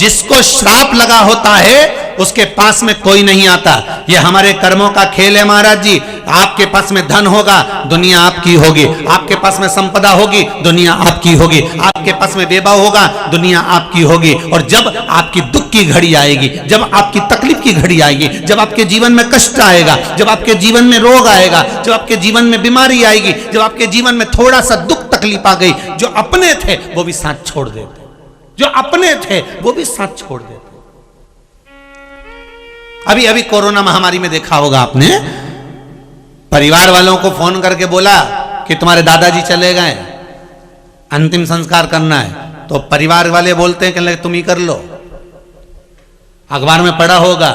जिसको श्राप लगा होता है उसके पास में कोई नहीं आता। ये हमारे कर्मों का खेल है महाराज जी। आपके पास में धन होगा, दुनिया आपकी होगी। आपके पास में संपदा होगी, दुनिया आपकी होगी। आपके पास में वैभव होगा, दुनिया आपकी होगी। और जब आपकी दुख की घड़ी आएगी, जब आपकी तकलीफ की घड़ी आएगी, जब आपके जीवन में कष्ट आएगा, जब आपके जीवन में रोग आएगा, जब आपके जीवन में बीमारी आएगी, जब आपके जीवन में थोड़ा सा दुख तकलीफ आ गई, जो अपने थे वो भी साथ छोड़ देते, जो अपने थे वो भी साथ छोड़ देते। अभी अभी कोरोना महामारी में देखा होगा आपने, परिवार वालों को फोन करके बोला कि तुम्हारे दादाजी चले गए, अंतिम संस्कार करना है, तो परिवार वाले बोलते हैं कि तुम ही कर लो। अखबार में पढ़ा होगा,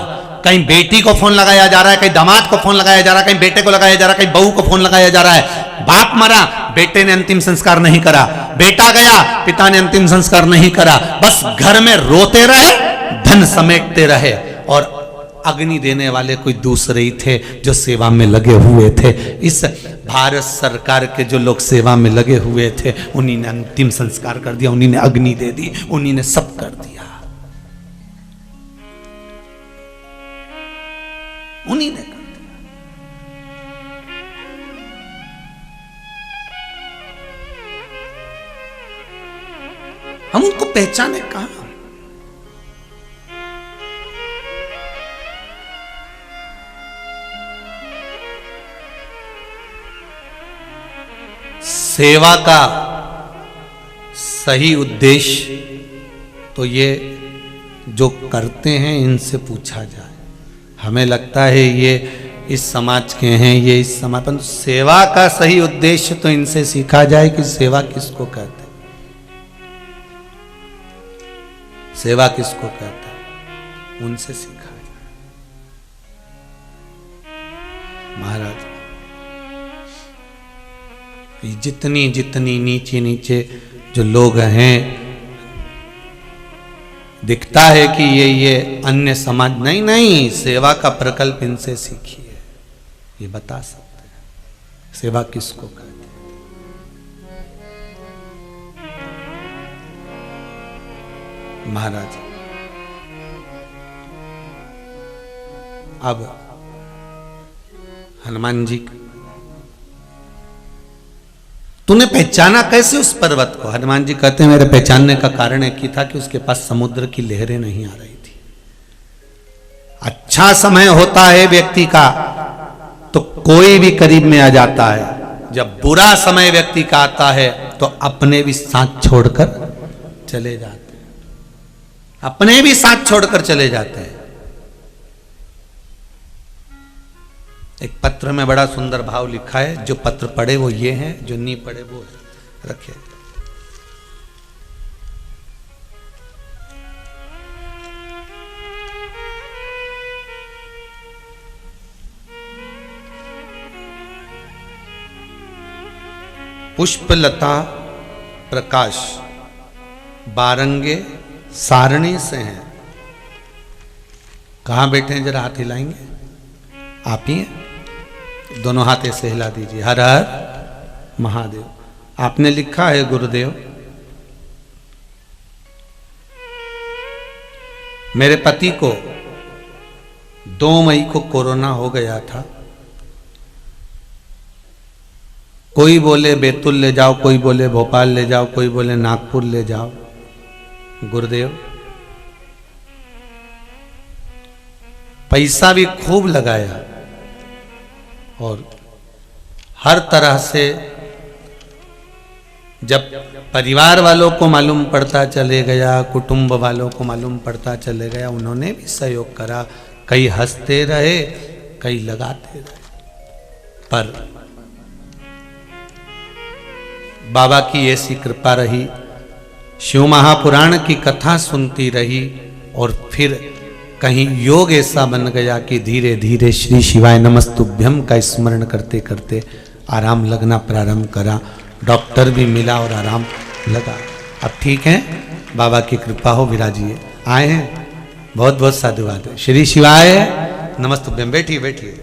कहीं बेटी को फोन लगाया जा रहा है, कहीं दामाद को फोन लगाया जा रहा है, कहीं बेटे को लगाया जा रहा है, कहीं बहू को फोन लगाया जा रहा है। बाप मरा, बेटे ने अंतिम संस्कार नहीं करा, बेटा गया, पिता ने अंतिम संस्कार नहीं करा। बस घर में रोते रहे, धन समेटते रहे, और अग्नि देने वाले कोई दूसरे ही थे जो सेवा में लगे हुए थे। इस भारत सरकार के जो लोग सेवा में लगे हुए थे, उन्हीं ने अंतिम संस्कार कर दिया, उन्हीं ने अग्नि दे दी, उन्हीं ने सब कर दिया, उन्हीं ने कर दिया। हम उनको पहचाने कहां? सेवा का सही उद्देश्य तो ये जो करते हैं इनसे पूछा जाए। हमें लगता है ये इस समाज के हैं, ये इस समाज, पर सेवा का सही उद्देश्य तो इनसे सीखा जाए कि सेवा किसको कहते हैं, सेवा किसको कहते हैं, उनसे सीखा जाए। महाराज, जितनी जितनी नीचे नीचे जो लोग हैं, दिखता है कि ये अन्य समाज, नहीं नहीं, सेवा का प्रकल्प इनसे सीखिए, ये बता सकते हैं सेवा किसको कहते हैं। महाराज, अब हनुमान जी, तूने पहचाना कैसे उस पर्वत को? हनुमान जी कहते हैं मेरे पहचानने का कारण एक ही था कि उसके पास समुद्र की लहरें नहीं आ रही थी। अच्छा समय होता है व्यक्ति का तो कोई भी करीब में आ जाता है, जब बुरा समय व्यक्ति का आता है तो अपने भी साथ छोड़कर चले जाते हैं, अपने भी साथ छोड़कर चले जाते हैं। एक पत्र में बड़ा सुंदर भाव लिखा है, जो पत्र पढ़े वो ये हैं, जो नहीं पढ़े वो रखे। पुष्पलता प्रकाश बारंगे सारणी से हैं। कहाँ बैठे हैं, जरा हाथ हिलाएंगे? आप ही हैं? दोनों हाथ ऐसे हिला दीजिए। हर हर महादेव। आपने लिखा है गुरुदेव, मेरे पति को 2 मई को कोरोना हो गया था। कोई बोले बैतूल ले जाओ, कोई बोले भोपाल ले जाओ, कोई बोले नागपुर ले जाओ। गुरुदेव, पैसा भी खूब लगाया और हर तरह से जब परिवार वालों को मालूम पड़ता चले गया, कुटुंब वालों को मालूम पड़ता चले गया, उन्होंने भी सहयोग करा। कई हंसते रहे, कई लगाते रहे, पर बाबा की ऐसी कृपा रही, शिव महापुराण की कथा सुनती रही और फिर कहीं योग ऐसा बन गया कि धीरे धीरे श्री शिवाय नमस्तुभ्यम का स्मरण करते करते आराम लगना प्रारंभ करा। डॉक्टर भी मिला और आराम लगा। अब ठीक है, बाबा की कृपा हो, विराजिए। आए हैं, बहुत बहुत साधुवाद है। श्री शिवाय नमस्तुभ्यम। बैठिए बैठिए।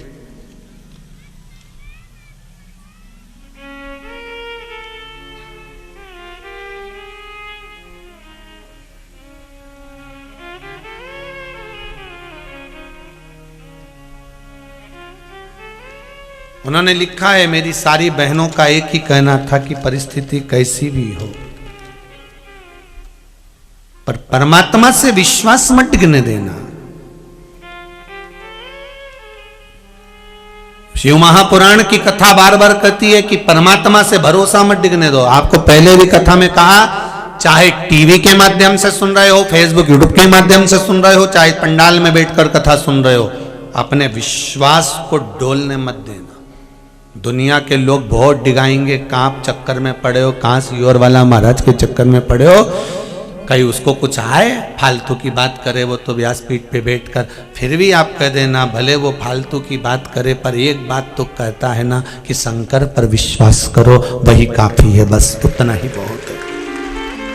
उन्होंने लिखा है, मेरी सारी बहनों का एक ही कहना था कि परिस्थिति कैसी भी हो पर परमात्मा से विश्वास मत टिकने देना। शिव महापुराण की कथा बार बार कहती है कि परमात्मा से भरोसा मत टिकने दो। आपको पहले भी कथा में कहा, चाहे टीवी के माध्यम से सुन रहे हो, फेसबुक यूट्यूब के माध्यम से सुन रहे हो, चाहे पंडाल में बैठकर कथा सुन रहे हो, अपने विश्वास को डोलने मत देना। दुनिया के लोग बहुत डिगाएंगे, कहाँ चक्कर में पड़े हो, कहाँ सियोर वाला महाराज के चक्कर में पड़े हो, कहीं उसको कुछ आए फालतू की बात करे वो तो व्यासपीठ पे बैठकर, फिर भी आप कह देना भले वो फालतू की बात करे पर एक बात तो कहता है ना कि शंकर पर विश्वास करो, वही काफी है, बस उतना ही बहुत है।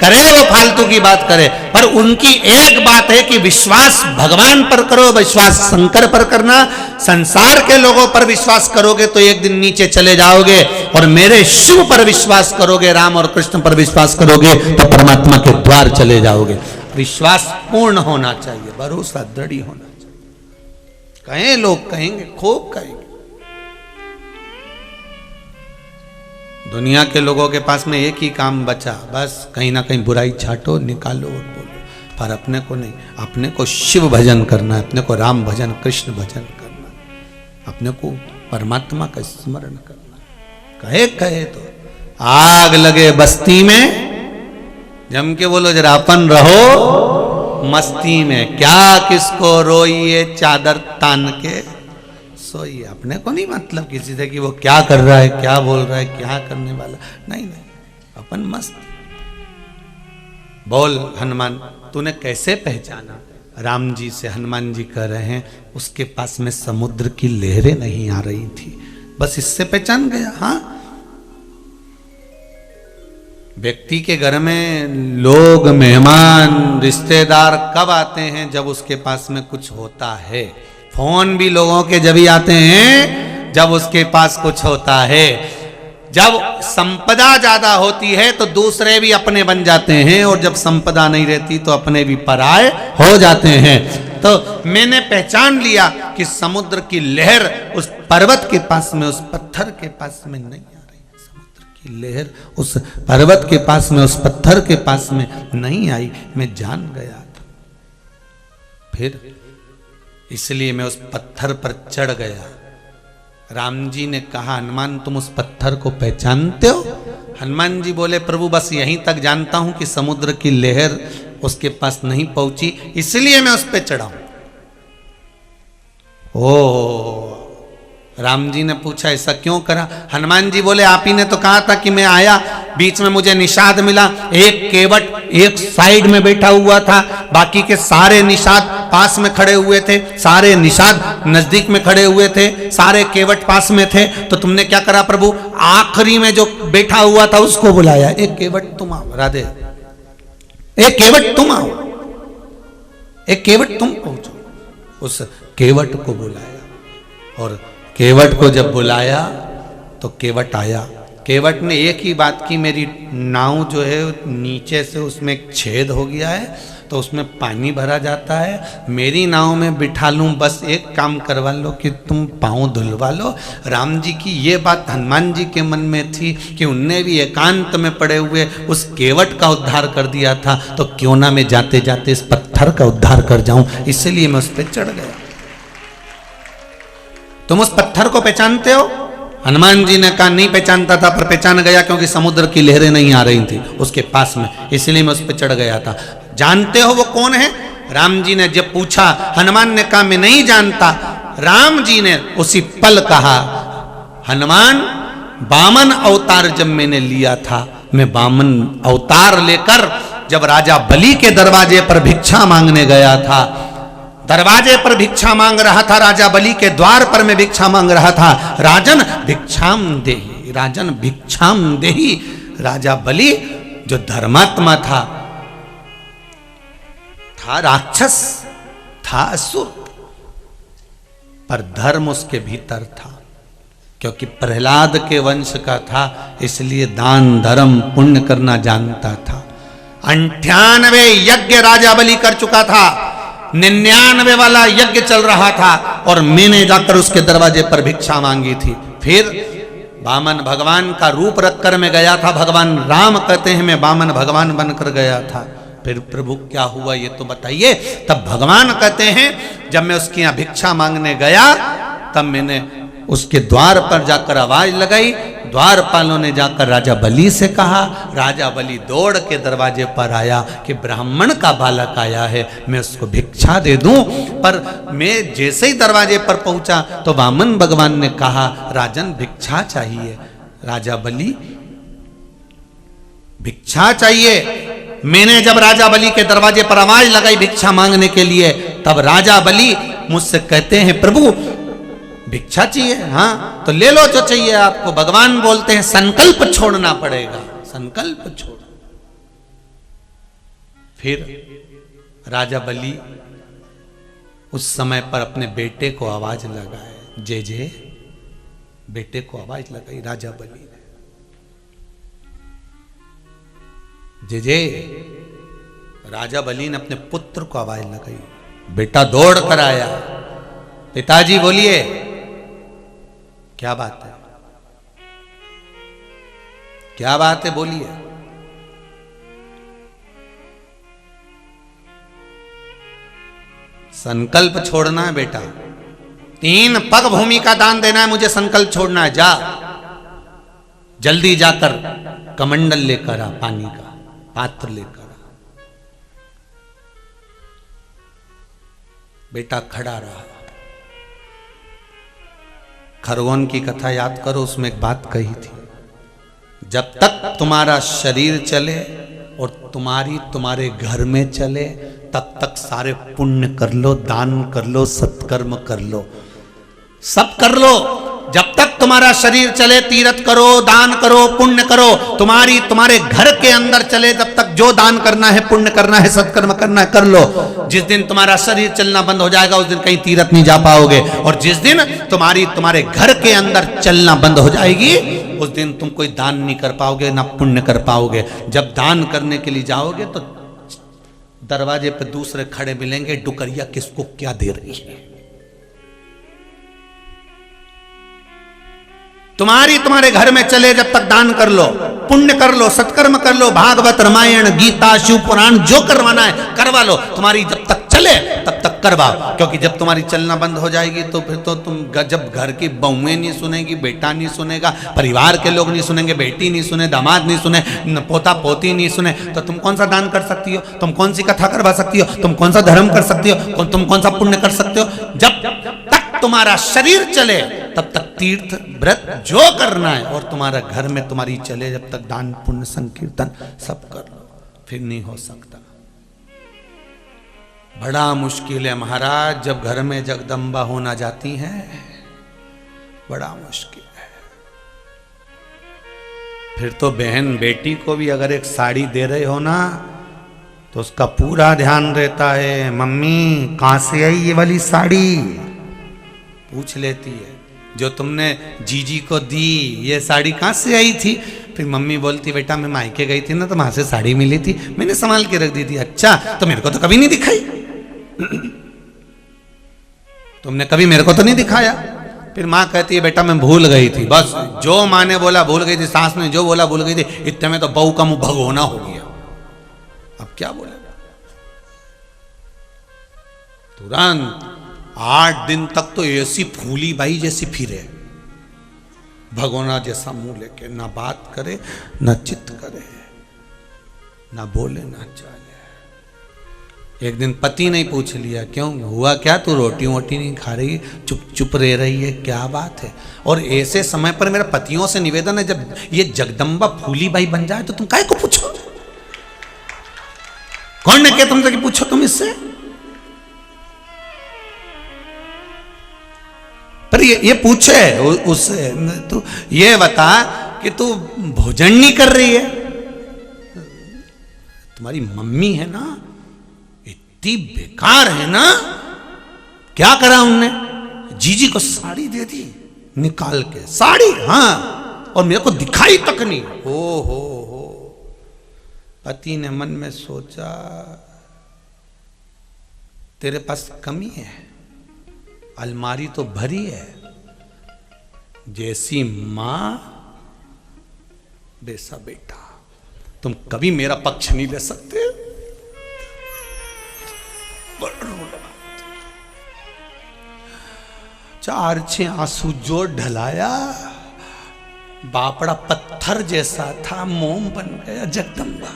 करे वो फालतू की बात करे पर उनकी एक बात है कि विश्वास भगवान पर करो, विश्वास शंकर पर करना। संसार के लोगों पर विश्वास करोगे तो एक दिन नीचे चले जाओगे, और मेरे शिव पर विश्वास करोगे, राम और कृष्ण पर विश्वास करोगे तो परमात्मा के द्वार चले जाओगे। विश्वास पूर्ण होना चाहिए, भरोसा दृढ़ होना चाहिए। कहें लोग कहेंगे, खूब कहेंगे। दुनिया के लोगों के पास में एक ही काम बचा, बस कहीं ना कहीं बुराई छाटो, निकालो और बोलो, पर अपने को नहीं। अपने को शिव भजन करना है, अपने को राम भजन, कृष्ण भजन करना, अपने को परमात्मा का स्मरण करना। कहे कहे तो आग लगे बस्ती में, जम के बोलो जरा अपन रहो मस्ती में, क्या किसको रोइए चादर तान के सोइए। अपने को नहीं मतलब किसी से कि वो क्या कर रहा है, क्या बोल रहा है, क्या करने वाला, नहीं नहीं, अपन मस्त। बोल हनुमान, तूने कैसे पहचाना? राम जी से हनुमान जी कह रहे हैं, उसके पास में समुद्र की लहरें नहीं आ रही थी, बस इससे पहचान गया। हाँ, व्यक्ति के घर में लोग, मेहमान, रिश्तेदार कब आते हैं? जब उसके पास में कुछ होता है। फोन भी लोगों के जब ही आते हैं जब उसके पास कुछ होता है। जब संपदा ज्यादा होती है तो दूसरे भी अपने बन जाते हैं, और जब संपदा नहीं रहती तो अपने भी पराये हो जाते हैं। तो मैंने पहचान लिया कि समुद्र की लहर उस पर्वत के पास में, उस पत्थर के पास में नहीं आ रही। समुद्र की लहर उस पर्वत के पास में, उस पत्थर के पास में नहीं आई, मैं जान गया था। फिर इसलिए मैं उस पत्थर पर चढ़ गया। राम जी ने कहा, हनुमान तुम उस पत्थर को पहचानते हो? हनुमान जी बोले, प्रभु बस यहीं तक जानता हूं कि समुद्र की लहर उसके पास नहीं पहुंची, इसलिए मैं उस पर चढ़ा हूं। ओ, राम जी ने पूछा ऐसा क्यों करा? हनुमान जी बोले, आप ही ने तो कहा था कि मैं आया, बीच में मुझे निषाद मिला, एक केवट एक साइड में बैठा हुआ था, बाकी के सारे निषाद पास में खड़े हुए थे, सारे निषाद नजदीक में खड़े हुए थे, सारे केवट पास में थे। तो तुमने क्या करा प्रभु? आखिरी में जो बैठा हुआ था उसको बुलाया, एक केवट तुम आओ, राधे, एक केवट तुम आओ, एक केवट तुम पहुंचो। उस केवट को बुलाया, और केवट को जब बुलाया तो केवट आया। केवट ने एक ही बात की, मेरी नाव जो है नीचे से उसमें एक छेद हो गया है तो उसमें पानी भरा जाता है, मेरी नाव में बिठा लूं, बस एक काम करवा लो कि तुम पाँव धुलवा लो। राम जी की ये बात हनुमान जी के मन में थी कि उनने भी एकांत में पड़े हुए उस केवट का उद्धार कर दिया था, तो क्यों ना मैं जाते जाते इस पत्थर का उद्धार कर जाऊं, इसलिए मैं उस पर चढ़ गया। तुम उस पत्थर को पहचानते हो? हनुमान जी ने कहा नहीं पहचानता था, पर पहचान गया क्योंकि समुद्र की लहरें नहीं आ रही थी उसके पास में, इसलिए मैं उस पर चढ़ गया था। जानते हो वो कौन है? राम जी ने जब पूछा, हनुमान ने कहा मैं नहीं जानता। राम जी ने उसी पल कहा, हनुमान वामन अवतार जब मैंने लिया था, मैं वामन अवतार लेकर जब राजा बलि के दरवाजे पर भिक्षा मांगने गया था, दरवाजे पर भिक्षा मांग रहा था, राजा बलि के द्वार पर मैं भिक्षा मांग रहा था। राजन भिक्षाम देहि, राजन भिक्षाम देहि। राजा बलि जो धर्मात्मा था राक्षस था, असुर, पर धर्म उसके भीतर था, क्योंकि प्रहलाद के वंश का था, इसलिए दान धर्म पुण्य करना जानता था। 98 यज्ञ राजा बलि कर चुका था, 99 वाला यज्ञ चल रहा था, और मैंने जाकर उसके दरवाजे पर भिक्षा मांगी थी। फिर वामन भगवान का रूप रखकर मैं गया था, भगवान राम कहते हैं मैं वामन भगवान बनकर गया था। फिर प्रभु क्या हुआ ये तो बताइए। तब भगवान कहते हैं जब मैं उसके यहाँ भिक्षा मांगने गया तब मैंने उसके द्वार पर जाकर आवाज लगाई, द्वारपालों ने जाकर राजा बलि से कहा, राजा बलि दौड़ के दरवाजे पर आया कि ब्राह्मण का बालक आया है, मैं उसको भिक्षा दे दूं। पर मैं जैसे ही दरवाजे पर पहुंचा तो वामन भगवान ने कहा राजन भिक्षा चाहिए। राजा बलि भिक्षा चाहिए। मैंने जब राजा बलि के दरवाजे पर आवाज लगाई भिक्षा मांगने के लिए तब राजा बलि मुझसे कहते हैं प्रभु भिक्षा चाहिए, हाँ तो ले लो जो चाहिए आपको। भगवान बोलते हैं संकल्प छोड़ना पड़ेगा, संकल्प छोड़। फिर राजा बलि उस समय पर अपने बेटे को आवाज लगाए, जे जे बेटे को आवाज लगाई राजा बलि ने, जे जे। राजा बलि ने अपने पुत्र को आवाज लगाई, बेटा दौड़ कर आया, पिताजी बोलिए क्या बात है, क्या बात है बोलिए। संकल्प छोड़ना है बेटा, 3 पग भूमि का दान देना है, मुझे संकल्प छोड़ना है। जा जल्दी जाकर कमंडल लेकर आ, पानी का पात्र लेकर आ। बेटा खड़ा रहा। खरगोन की कथा याद करो, उसमें एक बात कही थी, जब तक तुम्हारा शरीर चले और तुम्हारे घर में चले तब तक सारे पुण्य कर लो, दान कर लो, सत्कर्म कर लो, सब कर लो। जब तक तुम्हारा शरीर चले तीर्थ करो, दान करो, पुण्य करो। तुम्हारे घर के अंदर चले जब तक जो दान करना है, पुण्य करना है, सत्कर्म करना है कर लो। जिस दिन तुम्हारा शरीर चलना बंद हो जाएगा उस दिन कहीं तीर्थ नहीं जा पाओगे। और जिस दिन तुम्हारे घर के अंदर चलना बंद हो जाएगी उस दिन तुम कोई दान नहीं कर पाओगे, ना पुण्य कर पाओगे। जब दान करने के लिए जाओगे तो दरवाजे पर दूसरे खड़े मिलेंगे, डुकरिया किसको क्या दे रही है। तुम्हारे घर में चले जब तक दान कर लो, पुण्य कर लो, सत्कर्म कर लो, भागवत रामायण गीता शिव पुराण जो करवाना है करवा लो। तुम्हारी जब तक चले तब तक करवाओ, क्योंकि जब तुम्हारी चलना बंद हो जाएगी तो फिर तो तुम जब घर की बहुएं नहीं सुनेगी, बेटा नहीं सुनेगा, परिवार के लोग नहीं सुनेंगे, बेटी नहीं सुने, दामाद नहीं सुने, पोता पोती नहीं सुने, तो तुम कौन सा दान कर सकती हो, तुम कौन सी कथा करवा सकती हो, तुम कौन सा धर्म कर सकती हो, तुम कौन सा पुण्य कर सकते हो। जब तक तुम्हारा शरीर चले तब तक तीर्थ व्रत जो करना है और तुम्हारा घर में तुम्हारी चले जब तक दान पुण्य संकीर्तन सब कर लो, फिर नहीं हो सकता। बड़ा मुश्किल है महाराज, जब घर में जगदम्बा होना जाती है बड़ा मुश्किल है। फिर तो बहन बेटी को भी अगर एक साड़ी दे रहे हो ना तो उसका पूरा ध्यान रहता है, मम्मी कहां से आई ये वाली साड़ी, पूछ लेती है। जो तुमने जीजी को दी ये साड़ी कहां से आई थी, फिर मम्मी बोलती बेटा मैं मायके गई थी ना तो वहां से साड़ी मिली थी, मैंने संभाल के रख दी थी। अच्छा तो मेरे को तो कभी नहीं दिखाई, तुमने कभी मेरे को तो नहीं दिखाया। फिर माँ कहती है बेटा मैं भूल गई थी, बस जो माँ ने बोला भूल गई थी, सास ने जो बोला भूल गई थी, इतने में तो बहू का मुंह भगोना हो गया। अब क्या बोलेगा, तुरंत 8 दिन तक तो ऐसी फूली बाई जैसी फिरे, भगोना जैसा मुंह लेके, ना बात करे ना चित्त करे, ना बोले ना चाले। एक दिन पति ने पूछ लिया क्यों हुआ क्या, तू रोटी वोटी नहीं खा रही, चुप चुप रह रही है, क्या बात है। और ऐसे समय पर मेरा पतियों से निवेदन है जब ये जगदम्बा फूली बाई बन जाए तो तुम काहे को पूछो, कौन ने कहा तुमसे कि पूछो तुम इससे। पर ये पूछे उससे, तू ये बता कि तू भोजन नहीं कर रही है, तुम्हारी मम्मी है ना इतनी बेकार है ना, क्या करा उनने, जीजी को साड़ी दे दी निकाल के, साड़ी हाँ, और मेरे को दिखाई तक नहीं। हो पति ने मन में सोचा तेरे पास कमी है, अलमारी तो भरी है, जैसी मां वैसा बेटा। तुम कभी मेरा पक्ष नहीं ले सकते। चार छह आंसू जो ढलाया, बापड़ा पत्थर जैसा था, मोम बन गया। जगदम्बा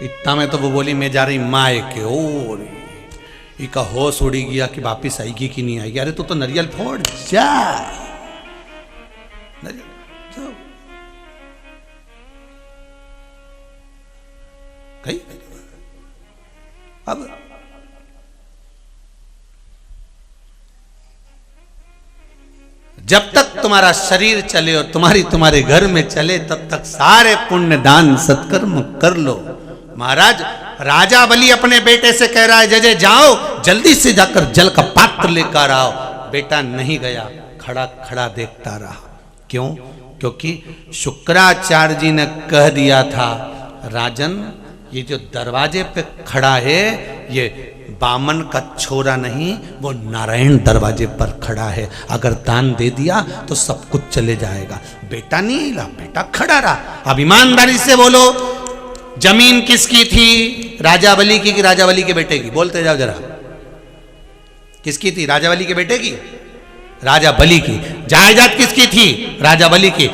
इतना में तो वो बोली मैं जा रही माए के ओर। इका होश उड़ी गया कि वापिस आएगी कि नहीं आएगी। अरे तू तो नरियल फोड़ जा, नरियल जाओ कहीं। अब जब तक तुम्हारा शरीर चले और तुम्हारे घर में चले, तब तक सारे पुण्य दान सत्कर्म कर लो। महाराज राजा बलि अपने बेटे से कह रहा है जजे जाओ जल्दी से जाकर जल का पात्र लेकर आओ। बेटा नहीं गया, खड़ा खड़ा देखता रहा। क्यों? क्योंकि शुक्राचार्य जी ने कह दिया था राजन ये जो दरवाजे पे खड़ा है ये बामन का छोरा नहीं, वो नारायण दरवाजे पर खड़ा है। अगर दान दे दिया तो सब कुछ चले जाएगा। बेटा नहीं हिला, बेटा खड़ा रहा। अब ईमानदारी से बोलो, जमीन किसकी थी? राजा बलि की कि राजा बलि के बेटे की? बोलते जाओ जरा। किसकी थी? राजा बलि के बेटे की? राजा बलि की। जायदाद किसकी थी? राजा बलि की।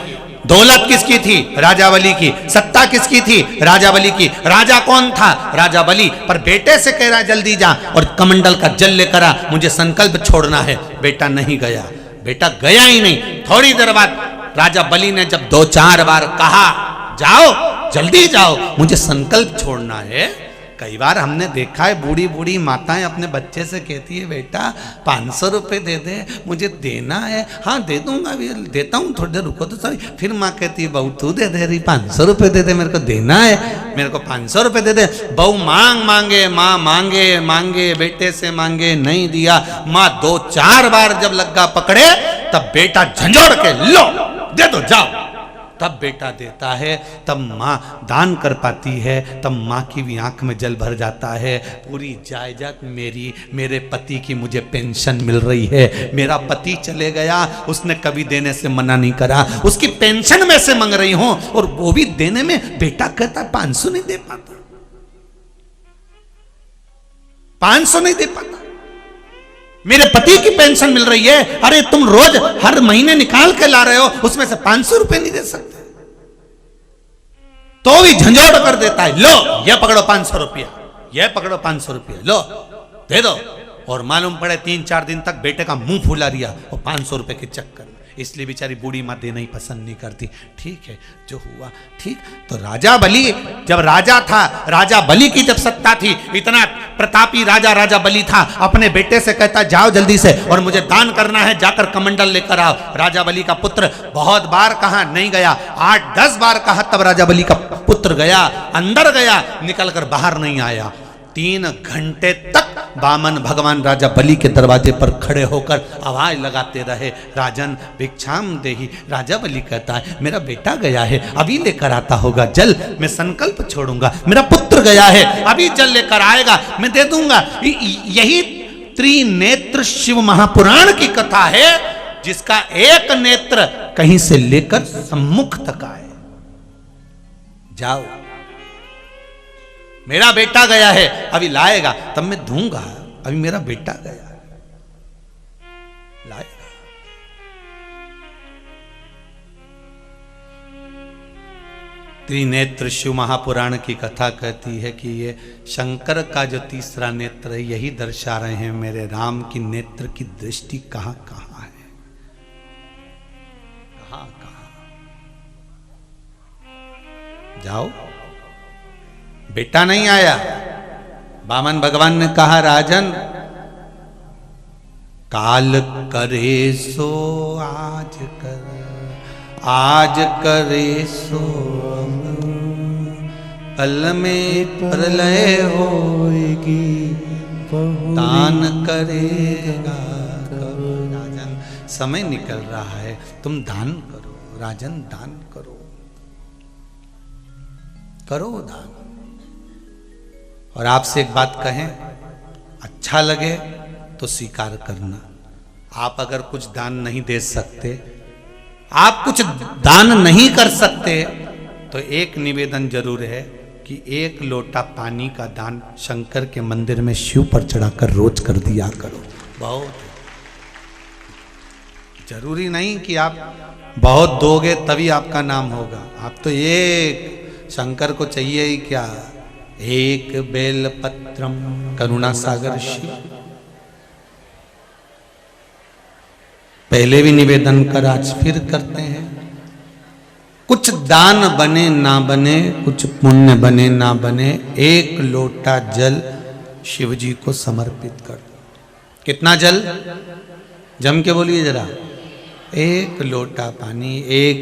दौलत किसकी थी? राजा बलि की। सत्ता किसकी थी? राजा बलि की। राजा कौन था? राजा बलि। पर बेटे से कह रहा जल्दी जा और कमंडल का जल लेकर आ, मुझे संकल्प छोड़ना है। बेटा नहीं गया, बेटा गया ही नहीं। थोड़ी देर बाद राजा बलि ने जब 2-4 बार कहा जाओ जल्दी जाओ मुझे संकल्प छोड़ना है। कई बार हमने देखा है बूढ़ी बूढ़ी माताएं अपने बच्चे से कहती है बेटा 500 रुपये दे दे मुझे देना है। हाँ दे दूंगा, देता हूँ, थोड़ी देर रुको तो सही। फिर माँ कहती है बहू तू दे दे रही, 500 रुपये दे दे, मेरे को देना है, मेरे को 500 रुपये दे दे। बहू मांगे माँ मांगे बेटे से मांगे, नहीं दिया। माँ 2-4 बार जब लग्गा पकड़े तब बेटा झंझोड़ के लो दे दो जाओ, तब बेटा देता है, तब माँ दान कर पाती है, तब माँ की भी आंख में जल भर जाता है। पूरी जायदाद मेरी, मेरे पति की मुझे पेंशन मिल रही है। मेरा पति चले गया, उसने कभी देने से मना नहीं करा, उसकी पेंशन में से मांग रही हूं और वो भी देने में बेटा कहता 500 नहीं दे पाता, 500 नहीं दे पाता, मेरे पति की पेंशन मिल रही है। अरे तुम रोज हर महीने निकाल के ला रहे हो, उसमें से 500 रुपए नहीं दे सकते? तो भी झंझोड़ कर देता है, लो ये पकड़ो 500 रुपया, ये पकड़ो 500 रुपया, लो दे दो। और मालूम पड़े 3-4 दिन तक बेटे का मुंह फुला रिया और 500 रुपए के चक्कर में। इसलिए बेचारी बूढ़ी माँ देना ही पसंद नहीं करती। ठीक है जो हुआ ठीक। तो राजा बलि जब राजा था, राजा बलि की जब सत्ता थी, इतना प्रतापी राजा बलि था, अपने बेटे से कहता जाओ जल्दी से और मुझे दान करना है, जाकर कमंडल लेकर आओ। राजा बलि का पुत्र बहुत बार कहा नहीं गया, 8-10 बार कहा, तब राजा बलि का पुत्र गया, अंदर गया, निकलकर बाहर नहीं आया। 3 घंटे तक वामन भगवान राजा बलि के दरवाजे पर खड़े होकर आवाज लगाते रहे, राजन भिक्षाम देहि। राजा बलि कहता है मेरा बेटा गया है, अभी लेकर आता होगा जल, मैं संकल्प छोड़ूंगा। मेरा पुत्र गया है, अभी जल लेकर आएगा, मैं दे दूंगा। यही त्रिनेत्र शिव महापुराण की कथा है, जिसका एक नेत्र कहीं से लेकर सम्मुख तक आए। जाओ मेरा बेटा गया है, अभी लाएगा तब मैं दूंगा, अभी मेरा बेटा गया है, लाएगा। त्रिनेत्र शिव महापुराण की कथा कहती है कि ये शंकर का जो तीसरा नेत्र है, यही दर्शा रहे हैं मेरे राम की नेत्र की दृष्टि कहां कहां है, कहां कहां। जाओ बेटा नहीं आया। वामन भगवान ने कहा राजन काल करे सो आज कर, आज करे सो कल में प्रलय होएगी, दान करेगा राजन। समय निकल रहा है, तुम दान करो राजन, दान करो, करो दान। और आपसे एक बात कहें, अच्छा लगे तो स्वीकार करना। आप अगर कुछ दान नहीं दे सकते, आप कुछ दान नहीं कर सकते, तो एक निवेदन जरूर है कि एक लोटा पानी का दान शंकर के मंदिर में शिव पर चढ़ाकर रोज कर दिया करो। बहुत जरूरी नहीं कि आप बहुत दोगे तभी आपका नाम होगा। आप तो एक शंकर को चाहिए ही क्या, एक बेल पत्रम करुणा सागर शिव। पहले भी निवेदन कर, आज फिर करते हैं। कुछ दान बने ना बने, कुछ पुण्य बने ना बने, एक लोटा जल शिव जी को समर्पित कर दो। कितना जल? जम के बोलिए जरा। एक लोटा पानी, एक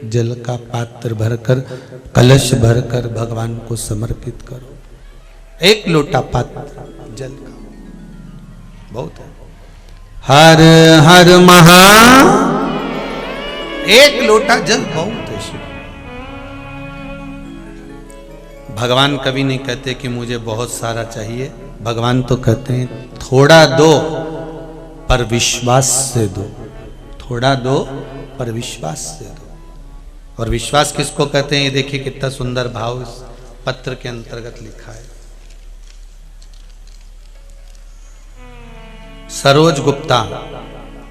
जल का पात्र भरकर, कलश भरकर भगवान को समर्पित करो। एक लोटा पात्र जल का बहुत है। हर हर महा, एक लोटा जल बहुत है शिव। भगवान कभी नहीं कहते कि मुझे बहुत सारा चाहिए। भगवान तो कहते हैं थोड़ा दो पर विश्वास से दो, थोड़ा दो पर विश्वास से दो। और विश्वास किसको कहते हैं, ये देखिए कितना सुंदर भाव इस पत्र के अंतर्गत लिखा है। सरोज गुप्ता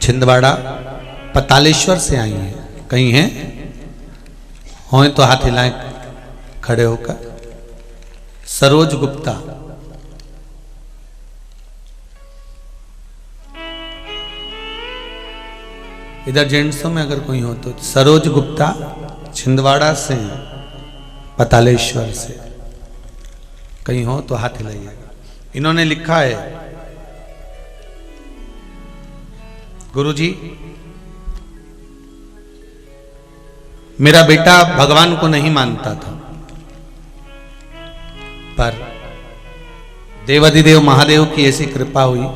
छिंदवाड़ा पतालेश्वर से आई हैं। कहीं हैं? हों तो हाथ हिलाएं खड़े होकर। सरोज गुप्ता, इधर जेंट्सों में अगर कोई हो तो सरोज गुप्ता छिंदवाड़ा से, पतालेश्वर से कहीं हो तो हाथ हिलाइएगा। इन्होंने लिखा है, गुरुजी मेरा बेटा भगवान को नहीं मानता था, पर देवाधिदेव महादेव की ऐसी कृपा हुई,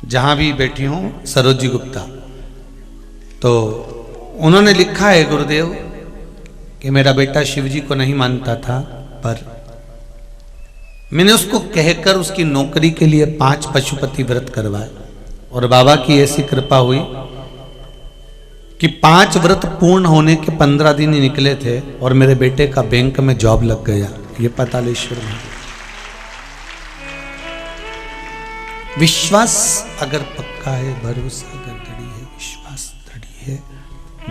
जहां भी बैठी हूं सरोजी गुप्ता, तो उन्होंने लिखा है गुरुदेव कि मेरा बेटा शिवजी को नहीं मानता था, पर मैंने उसको कहकर उसकी नौकरी के लिए 5 पशुपति व्रत करवाए और बाबा की ऐसी कृपा हुई कि 5 व्रत पूर्ण होने के 15 दिन ही निकले थे और मेरे बेटे का बैंक में जॉब लग गया। ये पतालेश्वर में विश्वास अगर पक्का है, भरोसा अगर दृढ़ है, विश्वास दृढ़ है,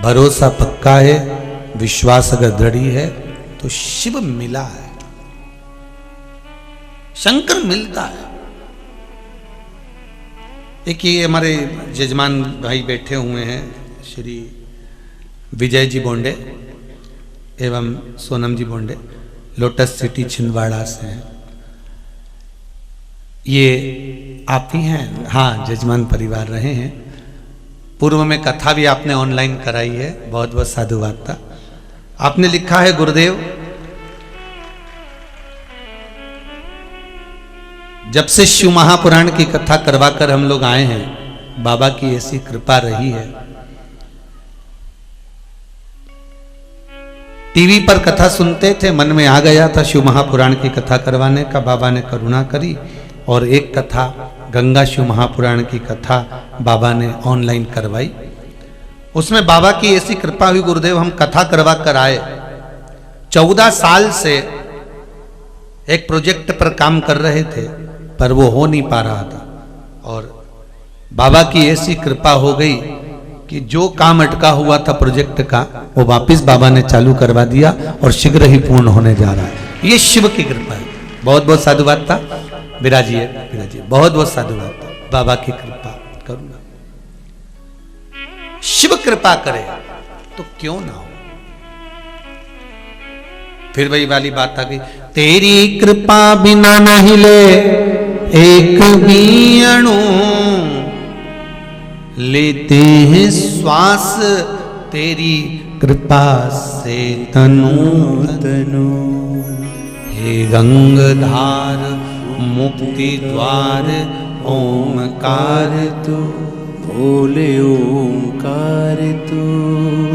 भरोसा पक्का है, विश्वास अगर दृढ़ है, तो शिव मिला है, शंकर मिलता है। एक ये हमारे जजमान भाई बैठे हुए हैं, श्री विजय जी बोंडे एवं सोनम जी बोंडे, लोटस सिटी छिंदवाड़ा से हैं। ये आप ही हैं? हाँ, जजमान परिवार रहे हैं। पूर्व में कथा भी आपने ऑनलाइन कराई है, बहुत बहुत साधुवाद था। आपने लिखा है, गुरुदेव जब से शिव महापुराण की कथा करवाकर हम लोग आए हैं, बाबा की ऐसी कृपा रही है। टीवी पर कथा सुनते थे, मन में आ गया था शिव महापुराण की कथा करवाने का, बाबा ने करुणा करी और एक कथा गंगा शिव महापुराण की कथा बाबा ने ऑनलाइन करवाई। उसमें बाबा की ऐसी कृपा हुई गुरुदेव, हम कथा करवा कर आए। 14 साल से एक प्रोजेक्ट पर काम कर रहे थे, पर वो हो नहीं पा रहा था और बाबा की ऐसी कृपा हो गई कि जो काम अटका हुआ था प्रोजेक्ट का, वो वापस बाबा ने चालू करवा दिया और शीघ्र ही पूर्ण होने जा रहा है। ये शिव की कृपा है। बहुत बहुत साधुवाद था। विराजिए विराजिए, बहुत बहुत साधुवाद था। बाबा की कृपा करुणा, शिव कृपा करे तो क्यों ना हो। फिर वही वाली बात आ गई, तेरी कृपा बिना नहीं ले एक भी अणु, लेते हैं श्वास तेरी कृपा से तनु तनु। हे गंगाधार मुक्ति द्वार ओमकार तू, बोले ओमकार तू।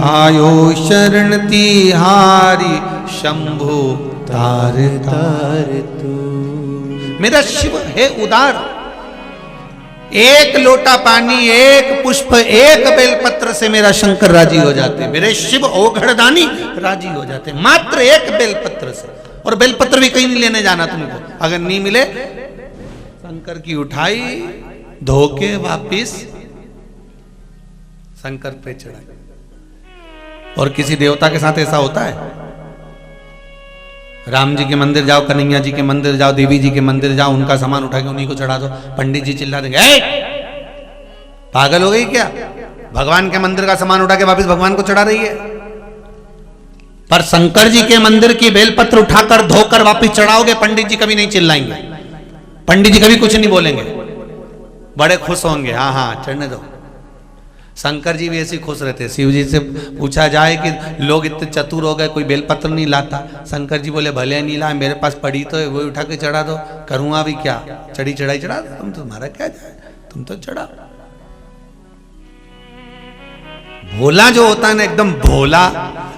आयो शरण तिहारी शंभो तार तार तू। मेरा शिव है उदार, एक लोटा पानी, एक पुष्प, एक बेलपत्र से मेरा शंकर राजी हो जाते, मेरे शिव ओघड़दानी राजी हो जाते, मात्र एक बेलपत्र से। और बेलपत्र भी कहीं नहीं लेने जाना तुमको, अगर नहीं मिले शंकर की उठाई, धोके वापिस शंकर पे चढ़ाई। और किसी देवता के साथ ऐसा होता है? राम जी के मंदिर जाओ, कन्हैया जी के मंदिर जाओ, देवी जी के मंदिर जाओ, उनका सामान उठा के उन्हीं को चढ़ा दो, पंडित जी चिल्ला देंगे पागल हो गई क्या? भगवान के मंदिर का सामान उठा के वापस भगवान को चढ़ा रही है। पर शंकर जी के मंदिर की बेलपत्र उठाकर धोकर वापस चढ़ाओगे, पंडित जी कभी नहीं चिल्लाएंगे, पंडित जी कभी कुछ नहीं बोलेंगे, बड़े खुश होंगे, हाँ हाँ चढ़ने दो। शंकर जी भी ऐसे खुश रहते। शिव जी से पूछा जाए कि लोग इतने चतुर हो गए, कोई बेलपत्र नहीं लाता, शंकर जी बोले भले नहीं लाए, मेरे पास पड़ी तो है, वो उठा के चढ़ा दो, करूंगा भी क्या, चढ़ी चढ़ाई चढ़ा दो, तुम तुम्हारा क्या जाए, तुम तो चढ़ा। भोला जो होता है ना, एकदम भोला,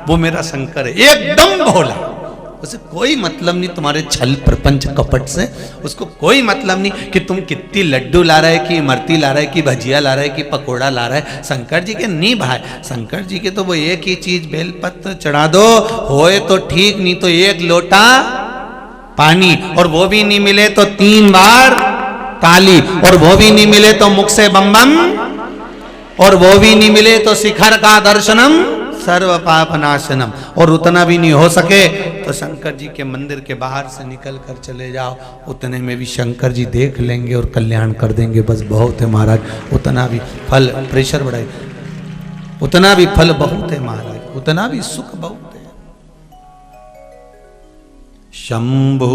वो मेरा शंकर है, एकदम भोला, उसे कोई मतलब नहीं तुम्हारे छल प्रपंच कपट से, उसको कोई मतलब नहीं कि तुम कितनी लड्डू ला रहे, कि इमरती ला रहे, कि भजिया ला रहे, कि पकोड़ा ला रहे। शंकर जी के नहीं भाई, शंकर जी के तो वो एक ही चीज, बेलपत्र चढ़ा दो, होए तो ठीक, नहीं तो एक लोटा पानी, और वो भी नहीं मिले तो 3 बार ताली, और वो भी नहीं मिले तो मुख से बम बम, और वो भी नहीं मिले तो शिखर का दर्शनम सर्व पाप नाशनम। और उतना भी नहीं हो सके तो शंकर जी के मंदिर के बाहर से निकल कर चले जाओ, उतने में भी शंकर जी देख लेंगे और कल्याण कर देंगे, बस बहुत है महाराज, उतना भी फल, प्रेशर बढ़ाए, उतना भी फल बहुत है महाराज, उतना भी सुख बहुत है। शंभु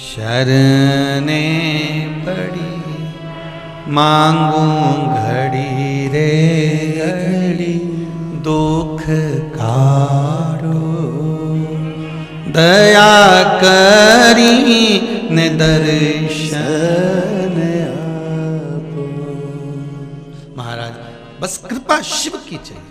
शरणे पड़ी मांगू घड़ी रे घड़ी, दुख काटो दया करी ने दर्शन आपो। महाराज बस कृपा शिव की चाहिए।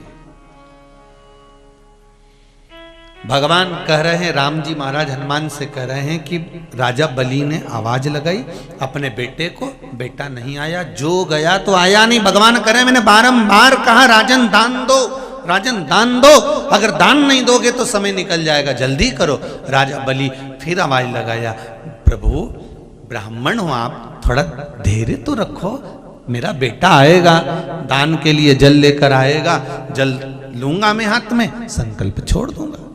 भगवान कह रहे हैं, राम जी महाराज हनुमान से कह रहे हैं कि राजा बलि ने आवाज लगाई अपने बेटे को, बेटा नहीं आया, जो गया तो आया नहीं। भगवान कह रहे हैं, मैंने बारंबार कहा राजन दान दो, राजन दान दो, अगर दान नहीं दोगे तो समय निकल जाएगा, जल्दी करो। राजा बलि फिर आवाज लगाया, प्रभु ब्राह्मण हो आप, थोड़ा धैर्य तो रखो, मेरा बेटा आएगा, दान के लिए जल लेकर आएगा, जल लूंगा मैं हाथ में, संकल्प छोड़ दूंगा।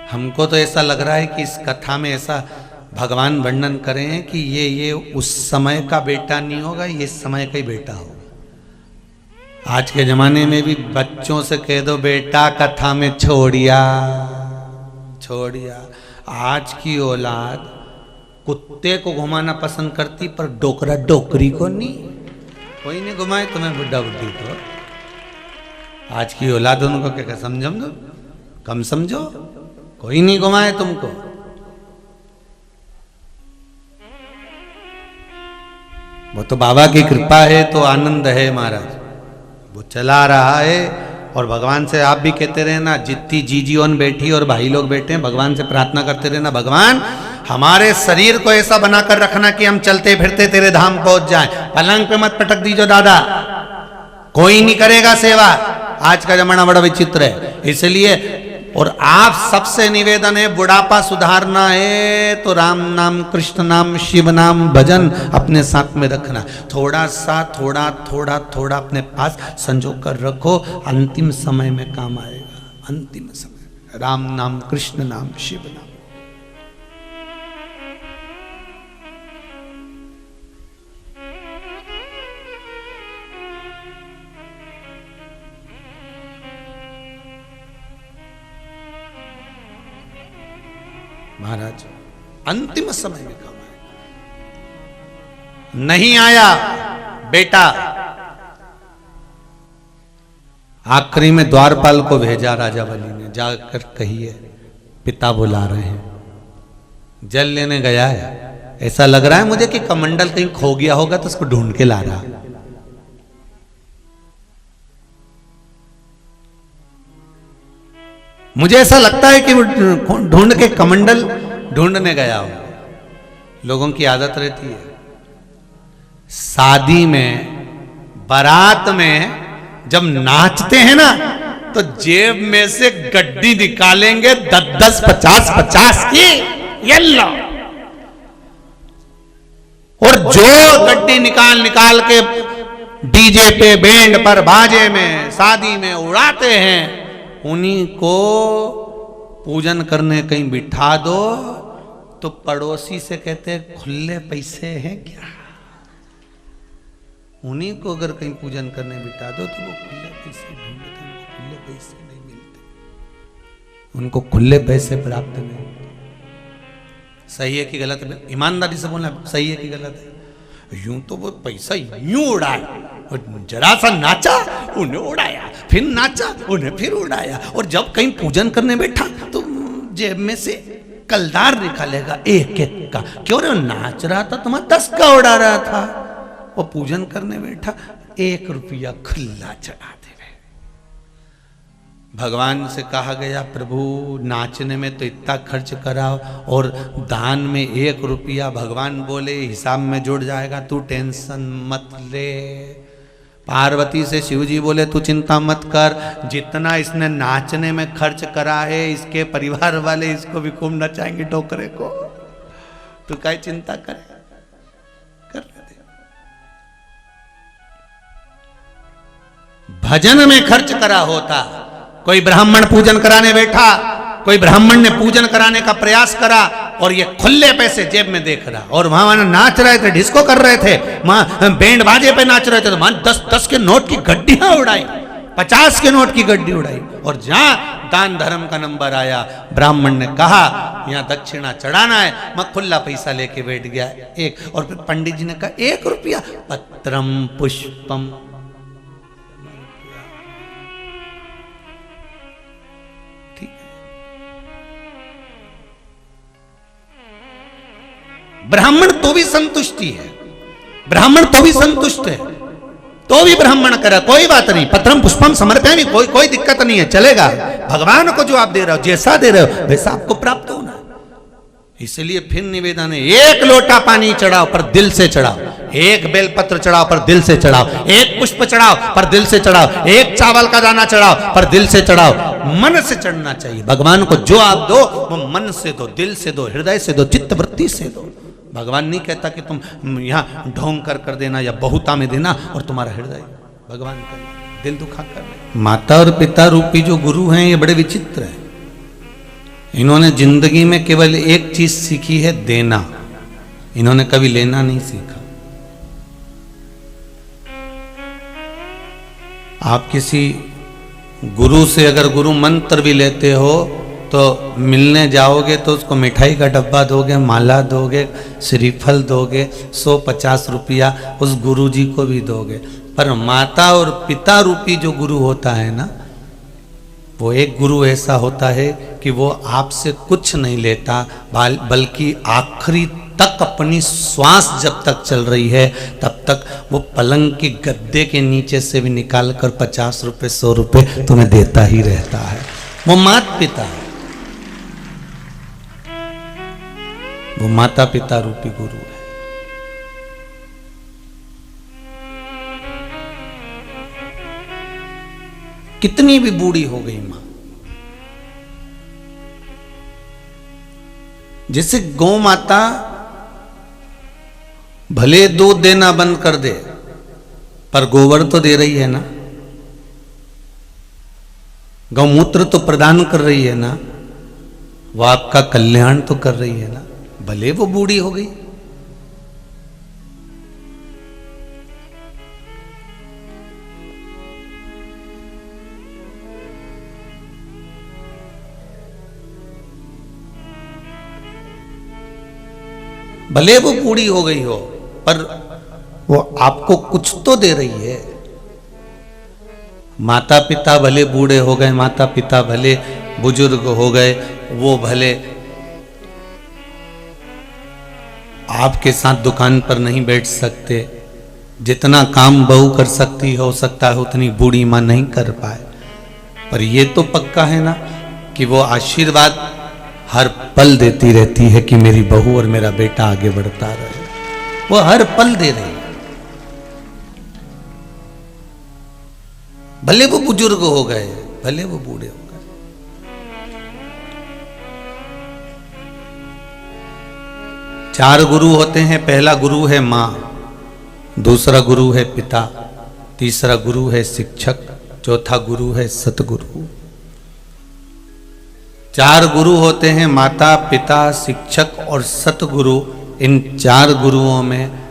हमको तो ऐसा लग रहा है कि इस कथा में ऐसा भगवान वर्णन करें हैं कि ये उस समय का बेटा नहीं होगा, ये इस समय का ही बेटा होगा। आज के जमाने में भी बच्चों से कह दो बेटा कथा में छोड़िया छोड़िया। आज की औलाद कुत्ते को घुमाना पसंद करती पर डोकरा डोकरी को नहीं, कोई नहीं घुमाए तुम्हें बुढ़ा बुढ़ी को। आज की औलाद उनको क्या समझो दो, कम समझो, कोई नहीं घुमाए तुमको। वो तो बाबा की कृपा है, तो आनंद है महाराज, वो चला रहा है। और भगवान से आप भी कहते रहना, जितनी जीजीओन बैठी और भाई लोग बैठे हैं, भगवान से प्रार्थना करते रहना, भगवान हमारे शरीर को ऐसा बनाकर रखना कि हम चलते फिरते तेरे धाम पहुंच जाएं। पलंग पे मत पटक दीजो दादा, कोई नहीं करेगा सेवा। आज का जमाना बड़ा विचित्र है, इसलिए और आप सबसे निवेदन है, बुढ़ापा सुधारना है तो राम नाम, कृष्ण नाम, शिव नाम भजन अपने साथ में रखना। थोड़ा सा थोड़ा थोड़ा थोड़ा अपने पास संजो कर रखो, अंतिम समय में काम आएगा। अंतिम समय राम नाम, कृष्ण नाम, शिव नाम। महाराज अंतिम समय में काम आएगा। नहीं आया बेटा, आखिरी में द्वारपाल को भेजा राजा बलि ने, जाकर कहिए पिता बुला रहे हैं। जल लेने गया है, ऐसा लग रहा है मुझे कि कमंडल कहीं खो गया होगा तो उसको ढूंढ के ला रहा। मुझे ऐसा लगता है कि वो ढूंढ के कमंडल ढूंढने गया हो। लोगों की आदत रहती है शादी में, बारात में जब नाचते हैं ना तो जेब में से गड्डी निकालेंगे 10-10, 50-50 की, ये लो। और जो गड्डी निकाल निकाल के डीजे पे, बैंड पर, बाजे में, शादी में उड़ाते हैं, उन्हीं को पूजन करने कहीं बिठा दो तो पड़ोसी से कहते हैं खुले पैसे हैं क्या। उन्हीं को अगर कहीं पूजन करने बिठा दो तो वो खुले पैसे ढूंढते हैं, उनको खुले पैसे नहीं मिलते, उनको खुले पैसे प्राप्त नहीं होते। सही है कि गलत है? ईमानदारी से बोलना, सही है कि गलत है? यूं तो वो पैसा यूं उड़ाया और जरा सा नाचा उन्हें उड़ाया, फिर नाचा उन्हें फिर उड़ाया, और जब कहीं पूजन करने बैठा तो जेब में से कलदार निकालेगा एक एक का। क्यों रे, नाच रहा था तुम्हारा 10 का उड़ा रहा था, और पूजन करने बैठा 1 रुपया खुला चढ़ा दे। भगवान से कहा गया प्रभु नाचने में तो इतना खर्च कराओ और दान में 1 रुपया। भगवान बोले हिसाब में जुड़ जाएगा, तू टेंशन मत ले। पार्वती से शिव जी बोले तू चिंता मत कर, जितना इसने नाचने में खर्च करा है इसके परिवार वाले इसको भी खूब नचाएंगे टोकरे को, तू काय चिंता करे, कर लेते। भजन में खर्च करा होता, कोई ब्राह्मण पूजन कराने बैठा, कोई ब्राह्मण ने पूजन कराने का प्रयास करा और ये खुले पैसे जेब में देख रहा, और वहां नाच रहे थे, डिस्को कर रहे थे, वहां बैंड बाजे पे नाच रहे थे, तो वहां 10-10 के नोट की गड्डियां उड़ाई, 50 के नोट की गड्डी उड़ाई। और जहां दान धर्म का नंबर आया, ब्राह्मण ने कहा यहाँ दक्षिणा चढ़ाना है, मैं खुला पैसा लेके बैठ गया 1। और फिर पंडित जी ने कहा 1 रुपया, पत्रम पुष्पम। ब्राह्मण तो भी संतुष्टि है, ब्राह्मण तो भी संतुष्ट है, तो भी ब्राह्मण करा, कोई बात नहीं, पत्रम पुष्पम समर्पयामि, कोई दिक्कत नहीं है, चलेगा। भगवान को जो आप दे रहे हो, जैसा दे रहे हो वैसा आपको प्राप्त होना। इसलिए फिर निवेदन है, 1 लोटा पानी चढ़ाओ पर दिल से चढ़ाओ, 1 बेलपत्र चढ़ाओ पर दिल से चढ़ाओ, 1 पुष्प चढ़ाओ पर दिल से चढ़ाओ, 1 चावल का दाना चढ़ाओ पर दिल से चढ़ाओ। मन से चढ़ना चाहिए। भगवान को जो आप दो वो मन से दो, दिल से दो, हृदय से दो, चित्त वृत्ति से दो। भगवान नहीं कहता कि तुम यहाँ ढोंग कर देना या बहुता में देना और तुम्हारा हृदय, भगवान का दिल दुखा कर ले। माता और पिता रूपी जो गुरु हैं ये बड़े विचित्र हैं। इन्होंने जिंदगी में केवल एक चीज सीखी है, देना। इन्होंने कभी लेना नहीं सीखा। आप किसी गुरु से अगर गुरु मंत्र भी लेते हो तो मिलने जाओगे तो उसको मिठाई का डब्बा दोगे, माला दोगे, श्रीफल दोगे, 150 रुपया उस गुरु जी को भी दोगे। पर माता और पिता रूपी जो गुरु होता है ना, वो एक गुरु ऐसा होता है कि वो आपसे कुछ नहीं लेता, बल्कि आखिरी तक अपनी श्वास जब तक चल रही है तब तक वो पलंग के गद्दे के नीचे से भी निकाल कर 50 रुपये 100 रुपये तुम्हें देता ही रहता है। वो माता पिता है, वो माता पिता रूपी गुरु है। कितनी भी बूढ़ी हो गई मां, जैसे गौ माता भले दूध देना बंद कर दे पर गोबर तो दे रही है ना, गौमूत्र तो प्रदान कर रही है ना, वो आपका कल्याण तो कर रही है ना, भले वो बूढ़ी हो गई। भले वो बूढ़ी हो गई हो पर वो आपको कुछ तो दे रही है। माता पिता भले बूढ़े हो गए, माता पिता भले बुजुर्ग हो गए, वो भले आपके साथ दुकान पर नहीं बैठ सकते, जितना काम बहू कर सकती हो सकता है उतनी बूढ़ी माँ नहीं कर पाए, पर ये तो पक्का है ना कि वो आशीर्वाद हर पल देती रहती है कि मेरी बहू और मेरा बेटा आगे बढ़ता रहे। वो हर पल दे रही है, भले वो बुजुर्ग हो गए, भले वो बूढ़े हो गए। चार गुरु होते हैं। पहला गुरु है मां, दूसरा गुरु है पिता, तीसरा गुरु है शिक्षक, चौथा गुरु है सतगुरु। चार गुरु होते हैं, माता, पिता, शिक्षक और सतगुरु। इन चार गुरुओं में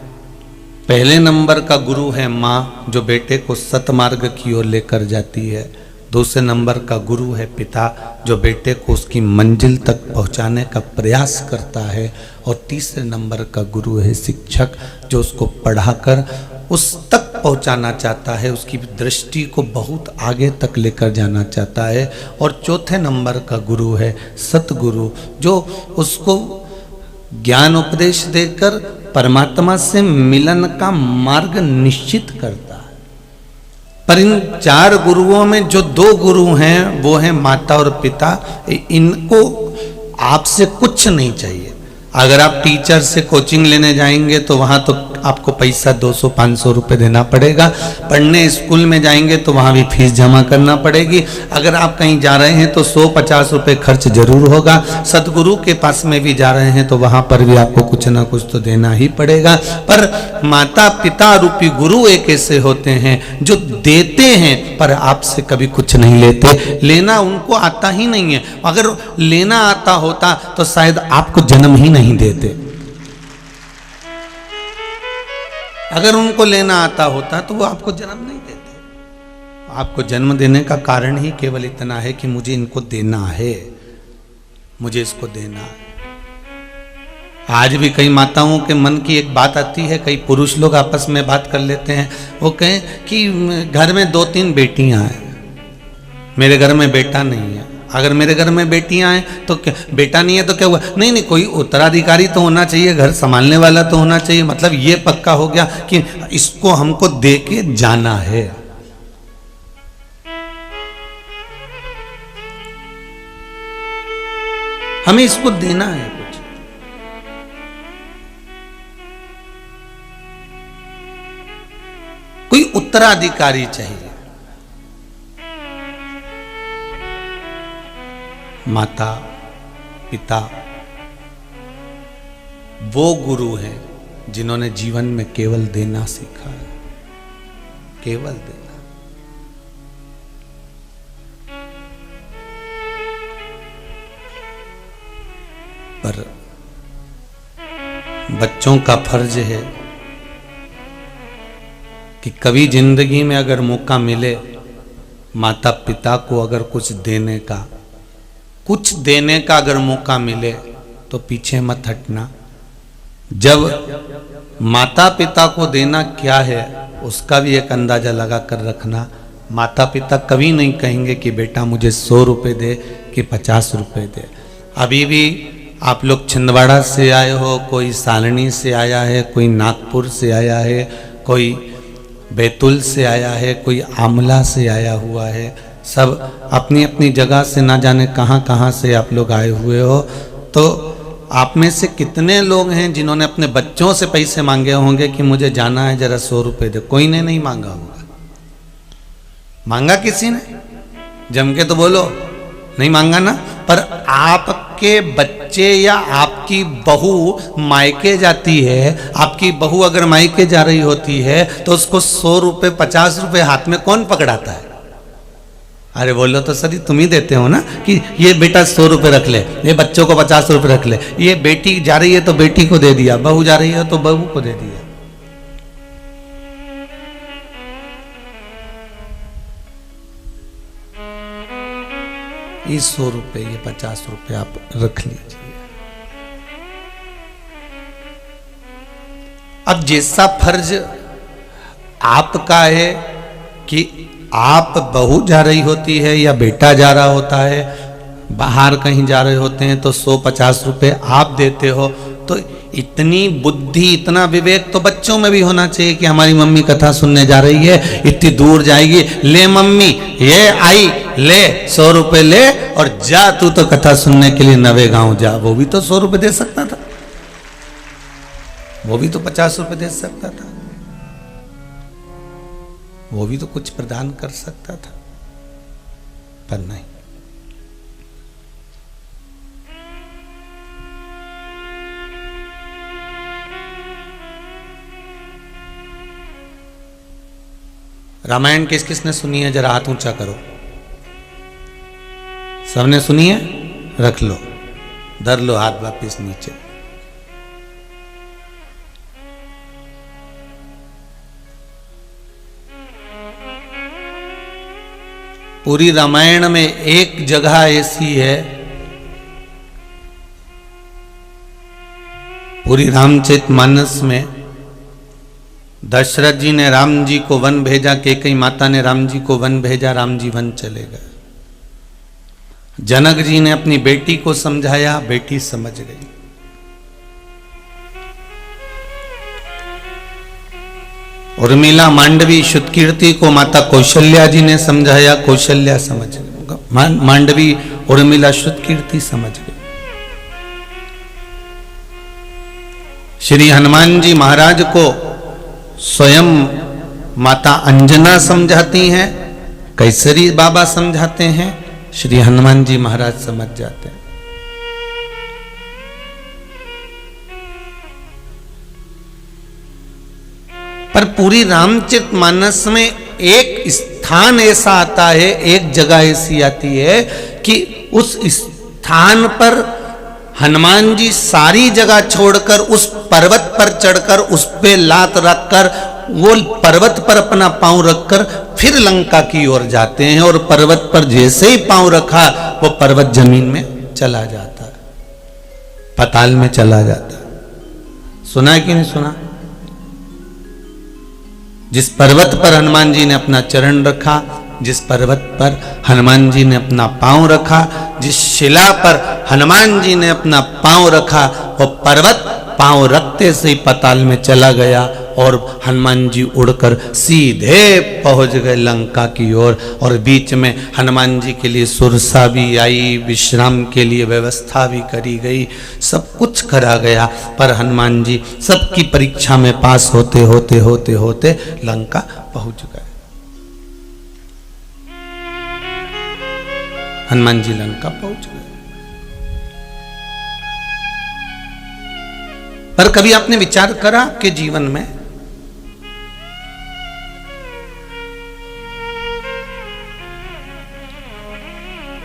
पहले नंबर का गुरु है माँ, जो बेटे को सतमार्ग की ओर लेकर जाती है। दूसरे नंबर का गुरु है पिता, जो बेटे को उसकी मंजिल तक पहुंचाने का प्रयास करता है। और तीसरे नंबर का गुरु है शिक्षक, जो उसको पढ़ाकर उस तक पहुंचाना चाहता है, उसकी दृष्टि को बहुत आगे तक लेकर जाना चाहता है। और चौथे नंबर का गुरु है सतगुरु, जो उसको ज्ञान उपदेश देकर परमात्मा से मिलन का मार्ग निश्चित करता है। पर इन चार गुरुओं में जो दो गुरु हैं वो हैं माता और पिता। इनको आपसे कुछ नहीं चाहिए। अगर आप टीचर से कोचिंग लेने जाएंगे तो वहाँ तो आपको पैसा 200-500 रुपये देना पड़ेगा। पढ़ने स्कूल में जाएंगे तो वहाँ भी फीस जमा करना पड़ेगी। अगर आप कहीं जा रहे हैं तो 100-50 रुपये खर्च जरूर होगा। सतगुरु के पास में भी जा रहे हैं तो वहाँ पर भी आपको कुछ ना कुछ तो देना ही पड़ेगा। पर माता पिता रूपी गुरु एक ऐसे होते हैं जो देते हैं पर आपसे कभी कुछ नहीं लेते। लेना उनको आता ही नहीं है। अगर लेना आता होता तो शायद आपको जन्म ही नहीं देते। अगर उनको लेना आता होता तो वो आपको जन्म नहीं देते। आपको जन्म देने का कारण ही केवल इतना है कि मुझे इनको देना है, मुझे इसको देना है। आज भी कई माताओं के मन की एक बात आती है, कई पुरुष लोग आपस में बात कर लेते हैं। वो कहें कि घर में 2-3 बेटियां हैं, मेरे घर में बेटा नहीं है। अगर मेरे घर में बेटियां हैं तो क्या बेटा नहीं है तो क्या हुआ? नहीं नहीं, कोई उत्तराधिकारी तो होना चाहिए, घर संभालने वाला तो होना चाहिए। मतलब ये पक्का हो गया कि इसको हमको दे के जाना है। हमें इसको देना है कुछ। कोई उत्तराधिकारी चाहिए। माता पिता वो गुरु हैं जिन्होंने जीवन में केवल देना सीखा है, केवल देना। पर बच्चों का फर्ज है कि कभी जिंदगी में अगर मौका मिले माता पिता को अगर कुछ देने का अगर मौका मिले तो पीछे मत हटना। जब माता पिता को देना क्या है उसका भी एक अंदाजा लगा कर रखना। माता पिता कभी नहीं कहेंगे कि बेटा मुझे 100 रुपये दे कि 50 रुपये दे। अभी भी आप लोग छिंदवाड़ा से आए हो, कोई सालनी से आया है, कोई नागपुर से आया है, कोई बैतूल से आया है, कोई आमला से आया हुआ है। सब अपनी अपनी जगह से ना जाने कहाँ कहाँ से आप लोग आए हुए हो। तो आप में से कितने लोग हैं जिन्होंने अपने बच्चों से पैसे मांगे होंगे कि मुझे जाना है जरा 100 रुपये दे? कोई ने नहीं मांगा होगा। मांगा किसी ने? जम के तो बोलो, नहीं मांगा ना। पर आपके बच्चे या आपकी बहू मायके जाती है, आपकी बहू अगर मायके जा रही होती है तो उसको 100 रुपये 50 रुपये हाथ में कौन पकड़ाता है? अरे बोलो तो सही, तुम ही देते हो ना कि ये बेटा 100 रुपये रख ले, ये बच्चों को 50 रुपये रख ले, ये बेटी जा रही है तो बेटी को दे दिया, बहू जा रही है तो बहू को दे दिया। ये 100 रुपये, ये 50 रुपये आप रख लीजिए। अब जैसा फर्ज आपका है कि आप बहू जा रही होती है या बेटा जा रहा होता है, बाहर कहीं जा रहे होते हैं तो 100-50 रुपये आप देते हो, तो इतनी बुद्धि, इतना विवेक तो बच्चों में भी होना चाहिए कि हमारी मम्मी कथा सुनने जा रही है, इतनी दूर जाएगी, ले मम्मी ये आई, ले 100 रुपए ले और जा तू तो कथा सुनने के लिए नवे गांव जा। वो भी तो 100 रुपए दे सकता था, वो भी तो 50 रुपए दे सकता था, वो भी तो कुछ प्रदान कर सकता था, पर नहीं। रामायण किस किसने सुनी है? जरा हाथ ऊंचा करो। सबने सुनी है? रख लो, धर लो हाथ वापिस नीचे। पूरी रामायण में एक जगह ऐसी है, पूरी रामचरितमानस में दशरथ जी ने राम जी को वन भेजा, कैकेयी माता ने राम जी को वन भेजा, राम जी वन चले गए। जनक जी ने अपनी बेटी को समझाया, बेटी समझ गई। उर्मिला मांडवी शुद्धकीर्ति को माता कौशल्या जी ने समझाया, कौशल्या समझ गई। मांडवी उर्मिला शुद्धकीर्ति समझ गई। श्री हनुमान जी महाराज को स्वयं माता अंजना समझाती हैं, कैसरी बाबा समझाते हैं, श्री हनुमान जी महाराज समझ जाते हैं। पर पूरी रामचरितमानस में एक स्थान ऐसा आता है, एक जगह ऐसी आती है कि उस स्थान पर हनुमान जी सारी जगह छोड़कर उस पर्वत पर चढ़कर उस पे लात रखकर वो पर्वत पर अपना पांव रखकर फिर लंका की ओर जाते हैं, और पर्वत पर जैसे ही पांव रखा वो पर्वत जमीन में चला जाता है, पाताल में चला जाता है। सुना है कि नहीं सुना? जिस पर्वत पर हनुमान जी ने अपना चरण रखा, जिस पर्वत पर हनुमान जी ने अपना पांव रखा, जिस शिला पर हनुमान जी ने अपना पांव रखा, वो पर्वत पांव रखते से ही पाताल में चला गया और हनुमान जी उड़कर सीधे पहुंच गए लंका की ओर। और बीच में हनुमान जी के लिए सुरसा भी आई, विश्राम के लिए व्यवस्था भी करी गई, सब कुछ करा गया। पर हनुमान जी सबकी परीक्षा में पास होते होते होते होते लंका पहुंच गए। हनुमान जी लंका पहुंच गए। पर कभी आपने विचार करा आपके जीवन में,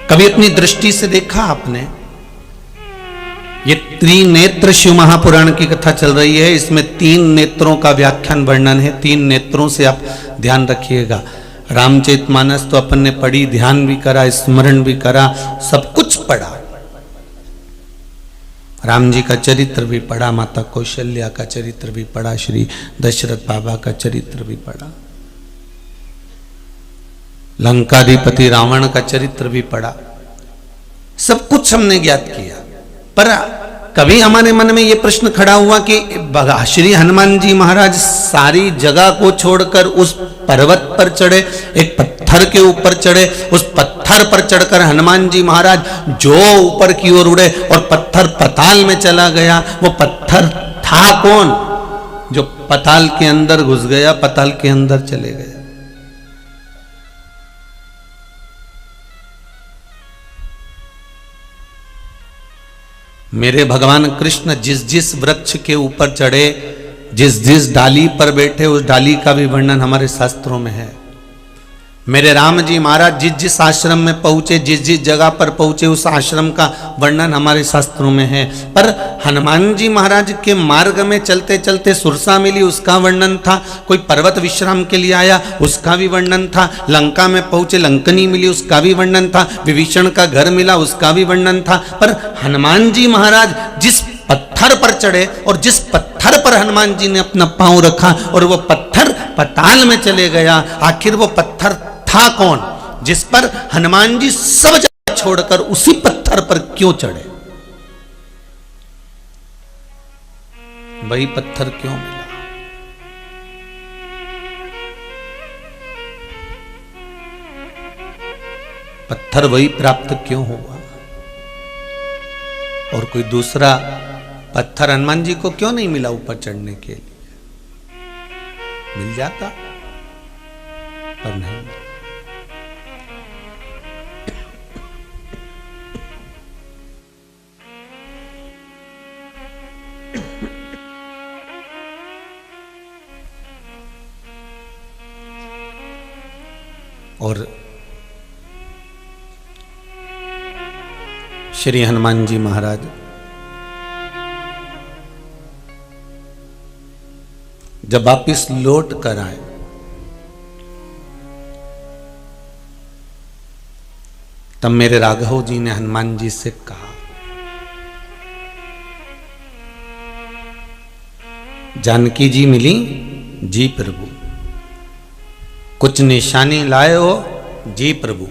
कभी अपनी दृष्टि से देखा आपने? ये त्रिनेत्र शिव महापुराण की कथा चल रही है, इसमें 3 नेत्रों का व्याख्यान वर्णन है। 3 नेत्रों से आप ध्यान रखिएगा। रामचरितमानस तो अपन ने पढ़ी, ध्यान भी करा, स्मरण भी करा, सब कुछ पढ़ा। राम जी का चरित्र भी पढ़ा, माता कौशल्या का चरित्र भी पढ़ा, श्री दशरथ बाबा का चरित्र भी पढ़ा, लंकाधिपति रावण का चरित्र भी पढ़ा, सब कुछ हमने ज्ञात किया। पर कभी हमारे मन में यह प्रश्न खड़ा हुआ कि श्री हनुमान जी महाराज सारी जगह को छोड़कर उस पर्वत पर चढ़े, एक पत्थर के ऊपर चढ़े, उस पत्थर पर चढ़कर हनुमान जी महाराज जो ऊपर की ओर उड़े और पत्थर पाताल में चला गया, वो पत्थर था कौन जो पाताल के अंदर घुस गया, पाताल के अंदर चले गया? मेरे भगवान कृष्ण जिस जिस वृक्ष के ऊपर चढ़े, जिस जिस डाली पर बैठे, उस डाली का भी वर्णन हमारे शास्त्रों में है। मेरे राम जी महाराज जिस जिस आश्रम में पहुंचे, जिस जिस जगह पर पहुंचे, उस आश्रम का वर्णन हमारे शास्त्रों में है। पर हनुमान जी महाराज के मार्ग में चलते चलते सुरसा मिली, उसका वर्णन था। कोई पर्वत विश्राम के लिए आया, उसका भी वर्णन था। लंका में पहुंचे, लंकनी मिली, उसका भी वर्णन था। विभीषण का घर मिला, उसका भी वर्णन था। पर हनुमान जी महाराज जिस पत्थर पर चढ़े और जिस पत्थर पर हनुमान जी ने अपना पांव रखा और वो पत्थर पाताल में चले गया, आखिर वो पत्थर था कौन जिस पर हनुमान जी सब जगह छोड़कर उसी पत्थर पर क्यों चढ़े? वही पत्थर क्यों मिला? पत्थर वही प्राप्त क्यों हुआ? और कोई दूसरा पत्थर हनुमान जी को क्यों नहीं मिला ऊपर चढ़ने के लिए? मिल जाता, पर नहीं। और श्री हनुमान जी महाराज जब वापिस लौट कर आए तब मेरे राघव जी ने हनुमान जी से कहा, जानकी जी मिली? जी प्रभु। कुछ निशानी लाए हो? जी प्रभु।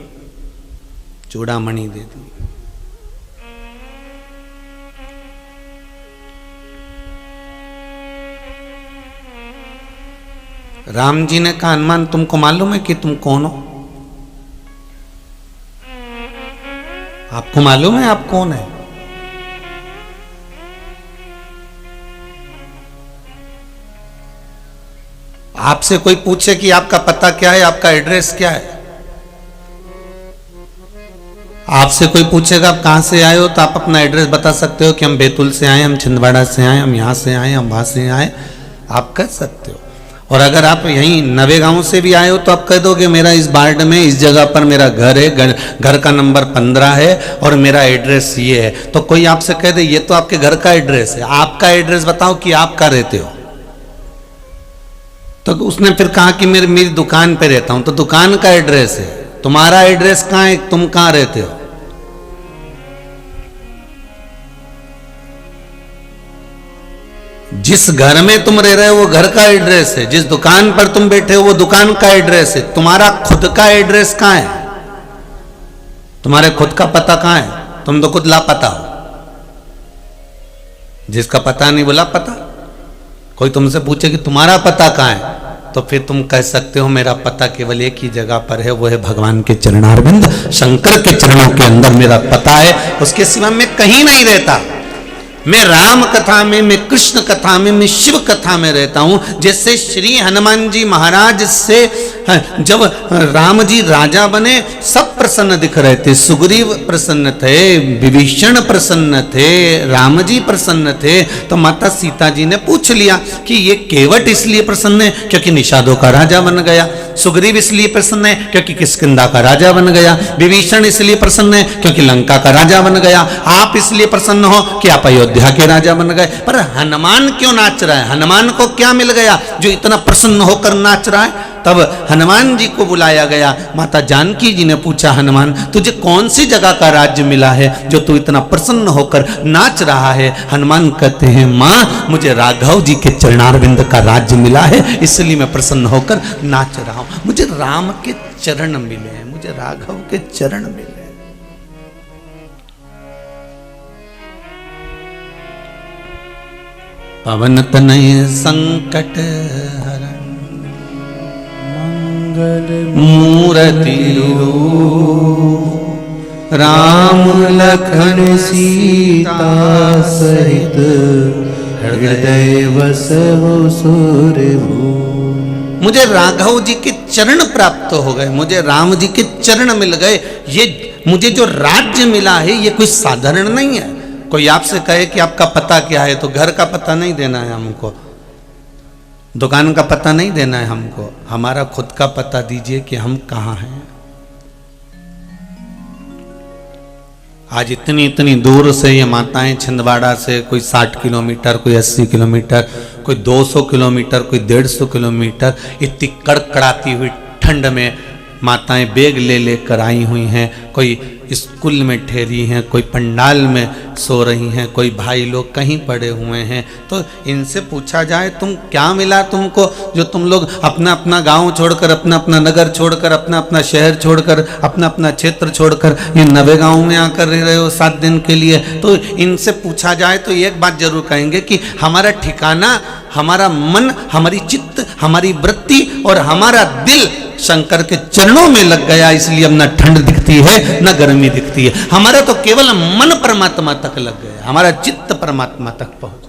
चूड़ामणि दे दी। राम जी ने कहा, हनुमान तुमको मालूम है कि तुम कौन हो? आपको मालूम है आप कौन है? आपसे कोई पूछे कि आपका पता क्या है, आपका एड्रेस क्या है, आपसे कोई पूछेगा आप कहां से आए हो, तो आप अपना एड्रेस बता सकते हो कि हम बैतूल से आए, हम छिंदवाड़ा से आए, हम यहां से आए, हम वहां से आए, आप कह सकते हो। और अगर आप यहीं नवे गांव से भी आए हो तो आप कह दोगे मेरा इस वार्ड में इस जगह पर मेरा घर है, घर का नंबर 15 है और मेरा एड्रेस ये है। तो कोई आपसे कह दे ये तो आपके घर का एड्रेस है, आपका एड्रेस बताओ कि आप कहाँ रहते हो। तो उसने फिर कहा कि मेरी दुकान पे रहता हूं, तो दुकान का एड्रेस है, तुम्हारा एड्रेस कहाँ है, तुम कहाँ रहते हो। जिस घर में तुम रह रहे हो वो घर का एड्रेस है, जिस दुकान पर तुम बैठे हो वो दुकान का एड्रेस है। तुम्हारा खुद का एड्रेस कहां है, तुम्हारे खुद का पता कहां है? तुम तो खुद लापता हो। जिसका पता नहीं वो लापता। कोई तुमसे पूछे कि तुम्हारा पता कहां है, तो फिर तुम कह सकते हो मेरा पता केवल एक ही जगह पर है, वो है भगवान के चरणारविंद, शंकर के चरणों के अंदर मेरा पता है, उसके सिवा मैं कहीं नहीं रहता। मैं राम कथा में, मैं कृष्ण कथा में, मैं शिव कथा में रहता हूं। जैसे श्री हनुमान जी महाराज से जब राम जी राजा बने सब प्रसन्न दिख रहे थे। सुग्रीव प्रसन्न थे, विभीषण प्रसन्न थे, राम जी प्रसन्न थे। तो माता सीता जी ने पूछ लिया कि ये केवट इसलिए प्रसन्न है क्योंकि निषादों का राजा बन गया, सुग्रीव इसलिए प्रसन्न है क्योंकि किष्किंधा का राजा बन गया, विभीषण इसलिए प्रसन्न है क्योंकि लंका का राजा बन गया, आप इसलिए प्रसन्न हो कि आप अयोध्या के राजा बन गए। पर हनुमान क्यों नाच रहा है? हनुमान को क्या मिल गया जो इतना प्रसन्न होकर नाच रहा है? तब हनुमान जी को बुलाया गया। माता जानकी जी ने पूछा, हनुमान तुझे कौन सी जगह का राज्य मिला है जो तू इतना प्रसन्न होकर नाच रहा है? हनुमान कहते हैं, माँ मुझे राघव जी के चरणारविंद का राज्य मिला है, इसलिए मैं प्रसन्न होकर नाच रहा हूं। मुझे राम के चरण मिले हैं, मुझे राघव के चरण मिले। पवन तनय संकट हरण मूर्ति राम लखन सीता सहित हृदय बसहु सुरभूमि। मुझे राघव जी के चरण प्राप्त हो गए, मुझे राम जी के चरण मिल गए। ये मुझे जो राज्य मिला है ये कोई साधारण नहीं है। कोई आपसे कहे कि आपका पता क्या है, तो घर का पता नहीं देना है हमको, दुकान का पता नहीं देना है हमको, हमारा खुद का पता दीजिए कि हम कहाँ हैं। आज इतनी इतनी दूर से ये माताएं, छिंदवाड़ा से कोई 60 किलोमीटर, कोई 80 किलोमीटर, कोई 200 किलोमीटर, कोई 150 किलोमीटर, इतनी कड़कड़ाती हुई ठंड में माताएं बैग ले लेकर आई हुई हैं। कोई स्कूल में ठहरी हैं, कोई पंडाल में सो रही हैं, कोई भाई लोग कहीं पड़े हुए हैं। तो इनसे पूछा जाए तुम क्या मिला तुमको, जो तुम लोग अपना अपना गांव छोड़कर, अपना अपना नगर छोड़कर, अपना अपना शहर छोड़कर, अपना अपना क्षेत्र छोड़कर ये नवे गांव में आकर रह रहे हो 7 दिन के लिए। तो इनसे पूछा जाए तो एक बात जरूर कहेंगे कि हमारा ठिकाना, हमारा मन, हमारी चित्त, हमारी वृत्ति और हमारा दिल शंकर के चरणों में लग गया, इसलिए अब न ठंड दिखती है न गर्मी दिखती है। हमारा तो केवल मन परमात्मा तक लग गया, हमारा चित्त परमात्मा तक पहुंच गया।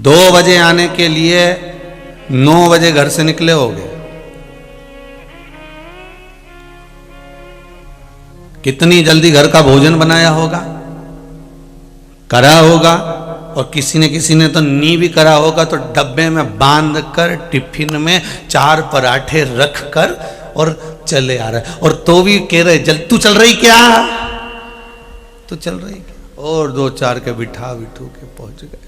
2 बजे आने के लिए 9 बजे घर से निकले होगे, कितनी जल्दी घर का भोजन बनाया होगा, करा होगा, और किसी ने तो नी भी करा होगा, तो डब्बे में बांध कर टिफिन में 4 पराठे रख कर और चले आ रहे, और तो भी कह रहे तू चल रही क्या, तू चल रही क्या, और 2-4 के बिठा बिठू के पहुंच गए।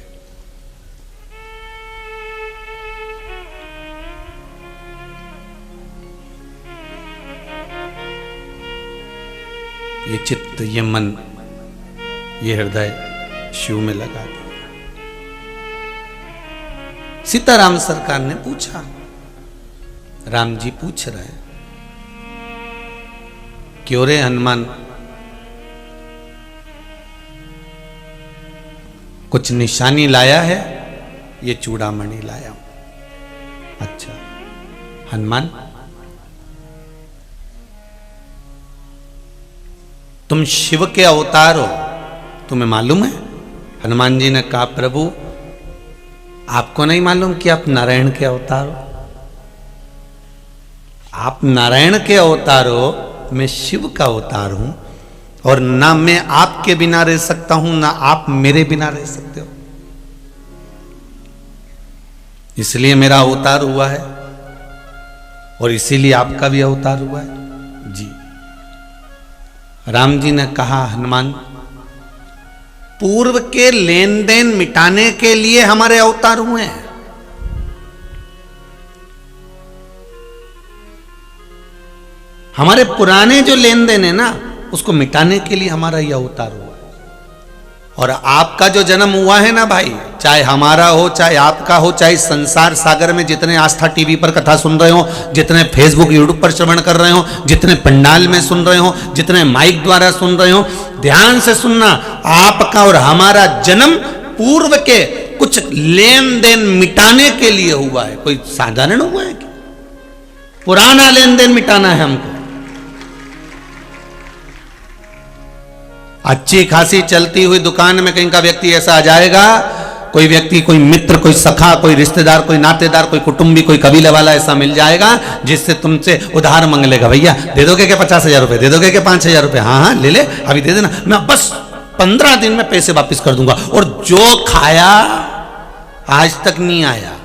ये चित्त, ये मन, ये हृदय शिव में लगा दिया। सीताराम सरकार ने पूछा, राम जी पूछ रहे हैं, क्यों रे हनुमान, कुछ निशानी लाया है? ये चूड़ामणि लाया हूं। अच्छा हनुमान, तुम शिव के अवतार हो, तुम्हें मालूम है? हनुमान जी ने कहा, प्रभु आपको नहीं मालूम कि आप नारायण के अवतार हो? आप नारायण के अवतार हो, मैं शिव का अवतार हूं, और ना मैं आपके बिना रह सकता हूं, ना आप मेरे बिना रह सकते हो, इसलिए मेरा अवतार हुआ है, और इसीलिए आपका भी अवतार हुआ है। जी। राम जी ने कहा, हनुमान पूर्व के लेन देन मिटाने के लिए हमारे अवतार हुए हैं। हमारे पुराने जो लेन देन है ना, उसको मिटाने के लिए हमारा यह अवतार हुआ है। और आपका जो जन्म हुआ है ना भाई, चाहे हमारा हो चाहे आपका हो, चाहे संसार सागर में जितने आस्था टीवी पर कथा सुन रहे हो, जितने फेसबुक यूट्यूब पर श्रवण कर रहे हो, जितने पंडाल में सुन रहे हो, जितने माइक द्वारा सुन रहे हो, ध्यान से सुनना, आपका और हमारा जन्म पूर्व के कुछ लेन देन मिटाने के लिए हुआ है। कोई साधारण हुआ है क्या? पुराना लेन देन मिटाना है हमको। अच्छी खासी चलती हुई दुकान में कहीं का व्यक्ति ऐसा आ जाएगा, कोई व्यक्ति, कोई मित्र, कोई सखा, कोई रिश्तेदार, कोई नातेदार, कोई कुटुंबी, कोई कबीले वाला ऐसा मिल जाएगा जिससे तुमसे उधार मांग लेगा। भैया दे दोगे क्या 50,000 रुपए, दे दोगे क्या 5,000 रुपए? हाँ हाँ ले ले, अभी दे देना, मैं बस 15 दिन में पैसे वापिस कर दूंगा। और जो खाया आज तक नहीं आया।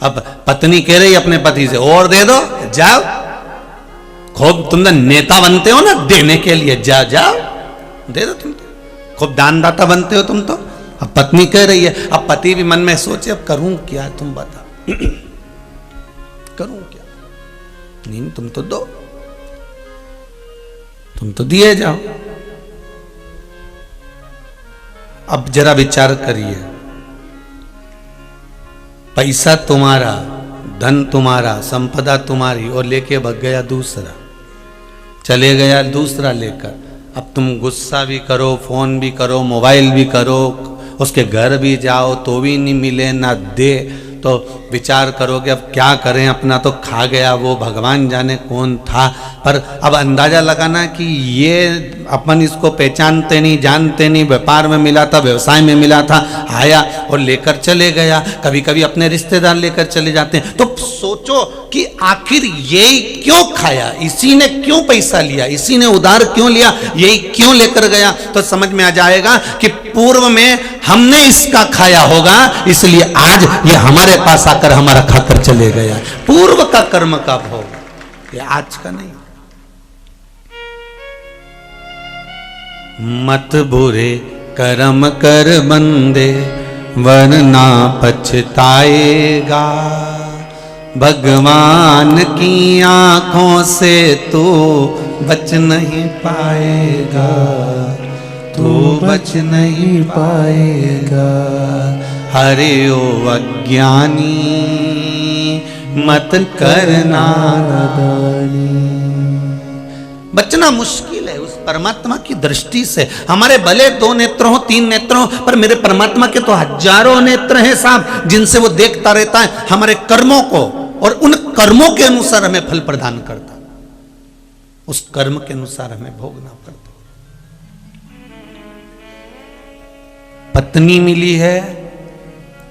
अब पत्नी कह रही अपने पति से, और दे दो, जाओ, खूब तुम नेता बनते हो ना देने के लिए, जाओ दे दो, तुम तो खूब दानदाता बनते हो तुम तो। अब पत्नी कह रही है, अब पति भी मन में सोचे, अब करूं क्या, तुम बता करूं क्या? नहीं तुम तो दो, तुम तो दिए जाओ। अब जरा विचार करिए, पैसा तुम्हारा, धन तुम्हारा, संपदा तुम्हारी, और लेके भाग गया दूसरा, चले गया दूसरा लेकर। अब तुम गुस्सा भी करो, फोन भी करो, मोबाइल भी करो, उसके घर भी जाओ तो भी नहीं मिले, ना दे, तो विचार करोगे अब क्या करें, अपना तो खा गया वो, भगवान जाने कौन था। पर अब अंदाजा लगाना कि ये अपन इसको पहचानते नहीं, जानते नहीं, व्यापार में मिला था, व्यवसाय में मिला था, आया और लेकर चले गया। कभी कभी अपने रिश्तेदार लेकर चले जाते हैं। तो सोचो कि आखिर ये क्यों खाया, इसी ने क्यों पैसा लिया, इसी ने उधार क्यों लिया, यही क्यों लेकर गया। तो समझ में आ जाएगा कि पूर्व में हमने इसका खाया होगा, इसलिए आज ये हमारे पास आकर हमारा खाकर चले गया। पूर्व का कर्म का भोग, ये आज का नहीं। मत बुरे कर्म कर बंदे, वरना पछताएगा। भगवान की आंखों से तू बच नहीं पाएगा, तू बच नहीं पाएगा। हरे ओ अज्ञानी मत करना नादानी। बचना मुश्किल है उस परमात्मा की दृष्टि से। हमारे भले 2 नेत्र हो 3 नेत्र हो, पर मेरे परमात्मा के तो हजारों नेत्र हैं साहब, जिनसे वो देखता रहता है हमारे कर्मों को, और उन कर्मों के अनुसार हमें फल प्रदान करता, उस कर्म के अनुसार हमें भोगना पड़ता। पत्नी मिली है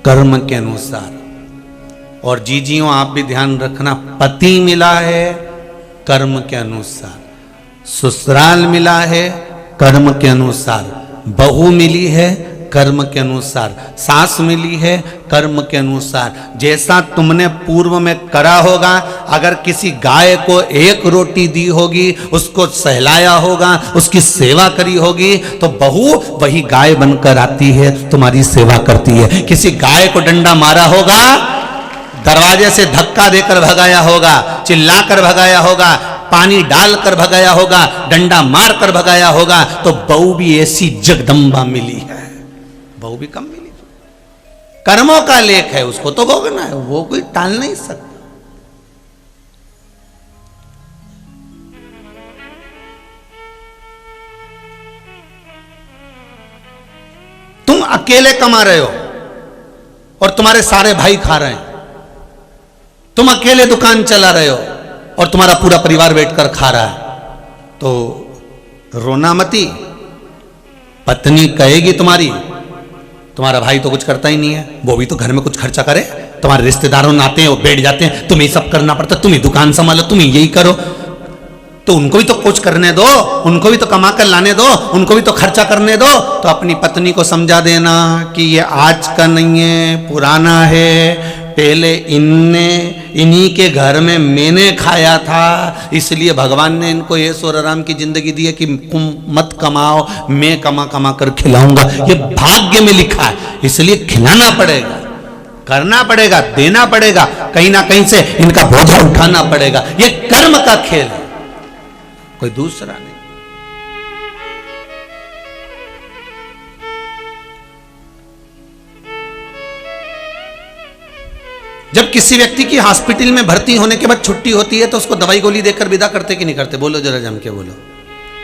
कर्म के अनुसार, और जीजियों आप भी ध्यान रखना, पति मिला है कर्म के अनुसार, ससुराल मिला है कर्म के अनुसार, बहू मिली है कर्म के अनुसार, सास मिली है कर्म के अनुसार। जैसा तुमने पूर्व में करा होगा, अगर किसी गाय को 1 रोटी दी होगी, उसको सहलाया होगा, उसकी सेवा करी होगी, तो बहू वही गाय बनकर आती है, तुम्हारी सेवा करती है। किसी गाय को डंडा मारा होगा, दरवाजे से धक्का देकर भगाया होगा, चिल्लाकर भगाया होगा, पानी डालकर भगाया होगा, डंडा मारकर भगाया होगा, तो बहू भी ऐसी जगदम्बा मिली है, बहू भी कम मिली। कर्मों का लेख है, उसको तो भोगना है, वो कोई टाल नहीं सकता। तुम अकेले कमा रहे हो और तुम्हारे सारे भाई खा रहे हैं, तुम अकेले दुकान चला रहे हो और तुम्हारा पूरा परिवार बैठकर खा रहा है, तो रोना मती। पत्नी कहेगी तुम्हारा भाई तो कुछ करता ही नहीं है, वो भी तो घर में कुछ खर्चा करे, तुम्हारे रिश्तेदारों ने आते हैं वो बैठ जाते हैं, तुम्हें सब करना पड़ता, तुम ही दुकान संभालो, तुम ही यही करो, तो उनको भी तो कुछ करने दो, उनको भी तो कमा कर लाने दो, उनको भी तो खर्चा करने दो। तो अपनी पत्नी को समझा देना कि ये आज का नहीं है, पुराना है, पहले इन्हीं के घर में मैंने खाया था, इसलिए भगवान ने इनको ये ऐशो आराम की जिंदगी दी है कि तुम मत कमाओ, मैं कमा कमा कर खिलाऊंगा। ये भाग्य में लिखा है, इसलिए खिलाना पड़ेगा, करना पड़ेगा, देना पड़ेगा, कहीं ना कहीं से इनका बोझा उठाना पड़ेगा। ये कर्म का खेल है, कोई दूसरा नहीं। जब किसी व्यक्ति की हॉस्पिटल में भर्ती होने के बाद छुट्टी होती है, तो उसको दवाई गोली देकर विदा करते कि नहीं करते? बोलो जरा जम के बोलो,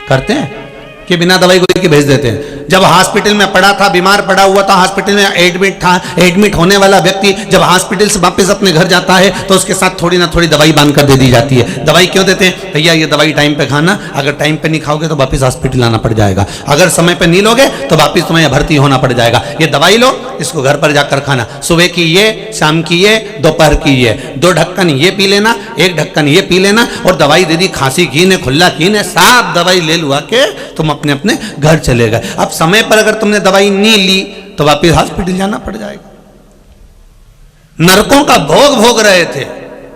करते हैं कि बिना दवाई गोली के भेज देते हैं? जब हॉस्पिटल में पड़ा था, बीमार पड़ा हुआ था, हॉस्पिटल में एडमिट था, एडमिट होने वाला व्यक्ति जब हॉस्पिटल से वापस अपने घर जाता है, तो उसके साथ थोड़ी ना थोड़ी दवाई बांध कर दे दी जाती है। दवाई क्यों देते हैं? भैया ये दवाई टाइम पे खाना, अगर टाइम पे नहीं खाओगे तो वापस हॉस्पिटल आना पड़ जाएगा, अगर समय पे नहीं लोगे तो वापस तुम्हें भर्ती होना पड़ जाएगा। ये दवाई लो, इसको घर पर जाकर खाना, सुबह की ये, शाम की ये, दोपहर की ये, 2 ढक्कन ये पी लेना, 1 ढक्कन ये पी लेना, और दवाई दे दी, खांसी की ने, खुल्ला की ने, साफ दवाई ले लुआ के तुम अपने अपने घर चले गए। अब समय पर अगर तुमने दवाई नहीं ली तो वापस हॉस्पिटल जाना पड़ जाएगा। नरकों का भोग भोग रहे थे,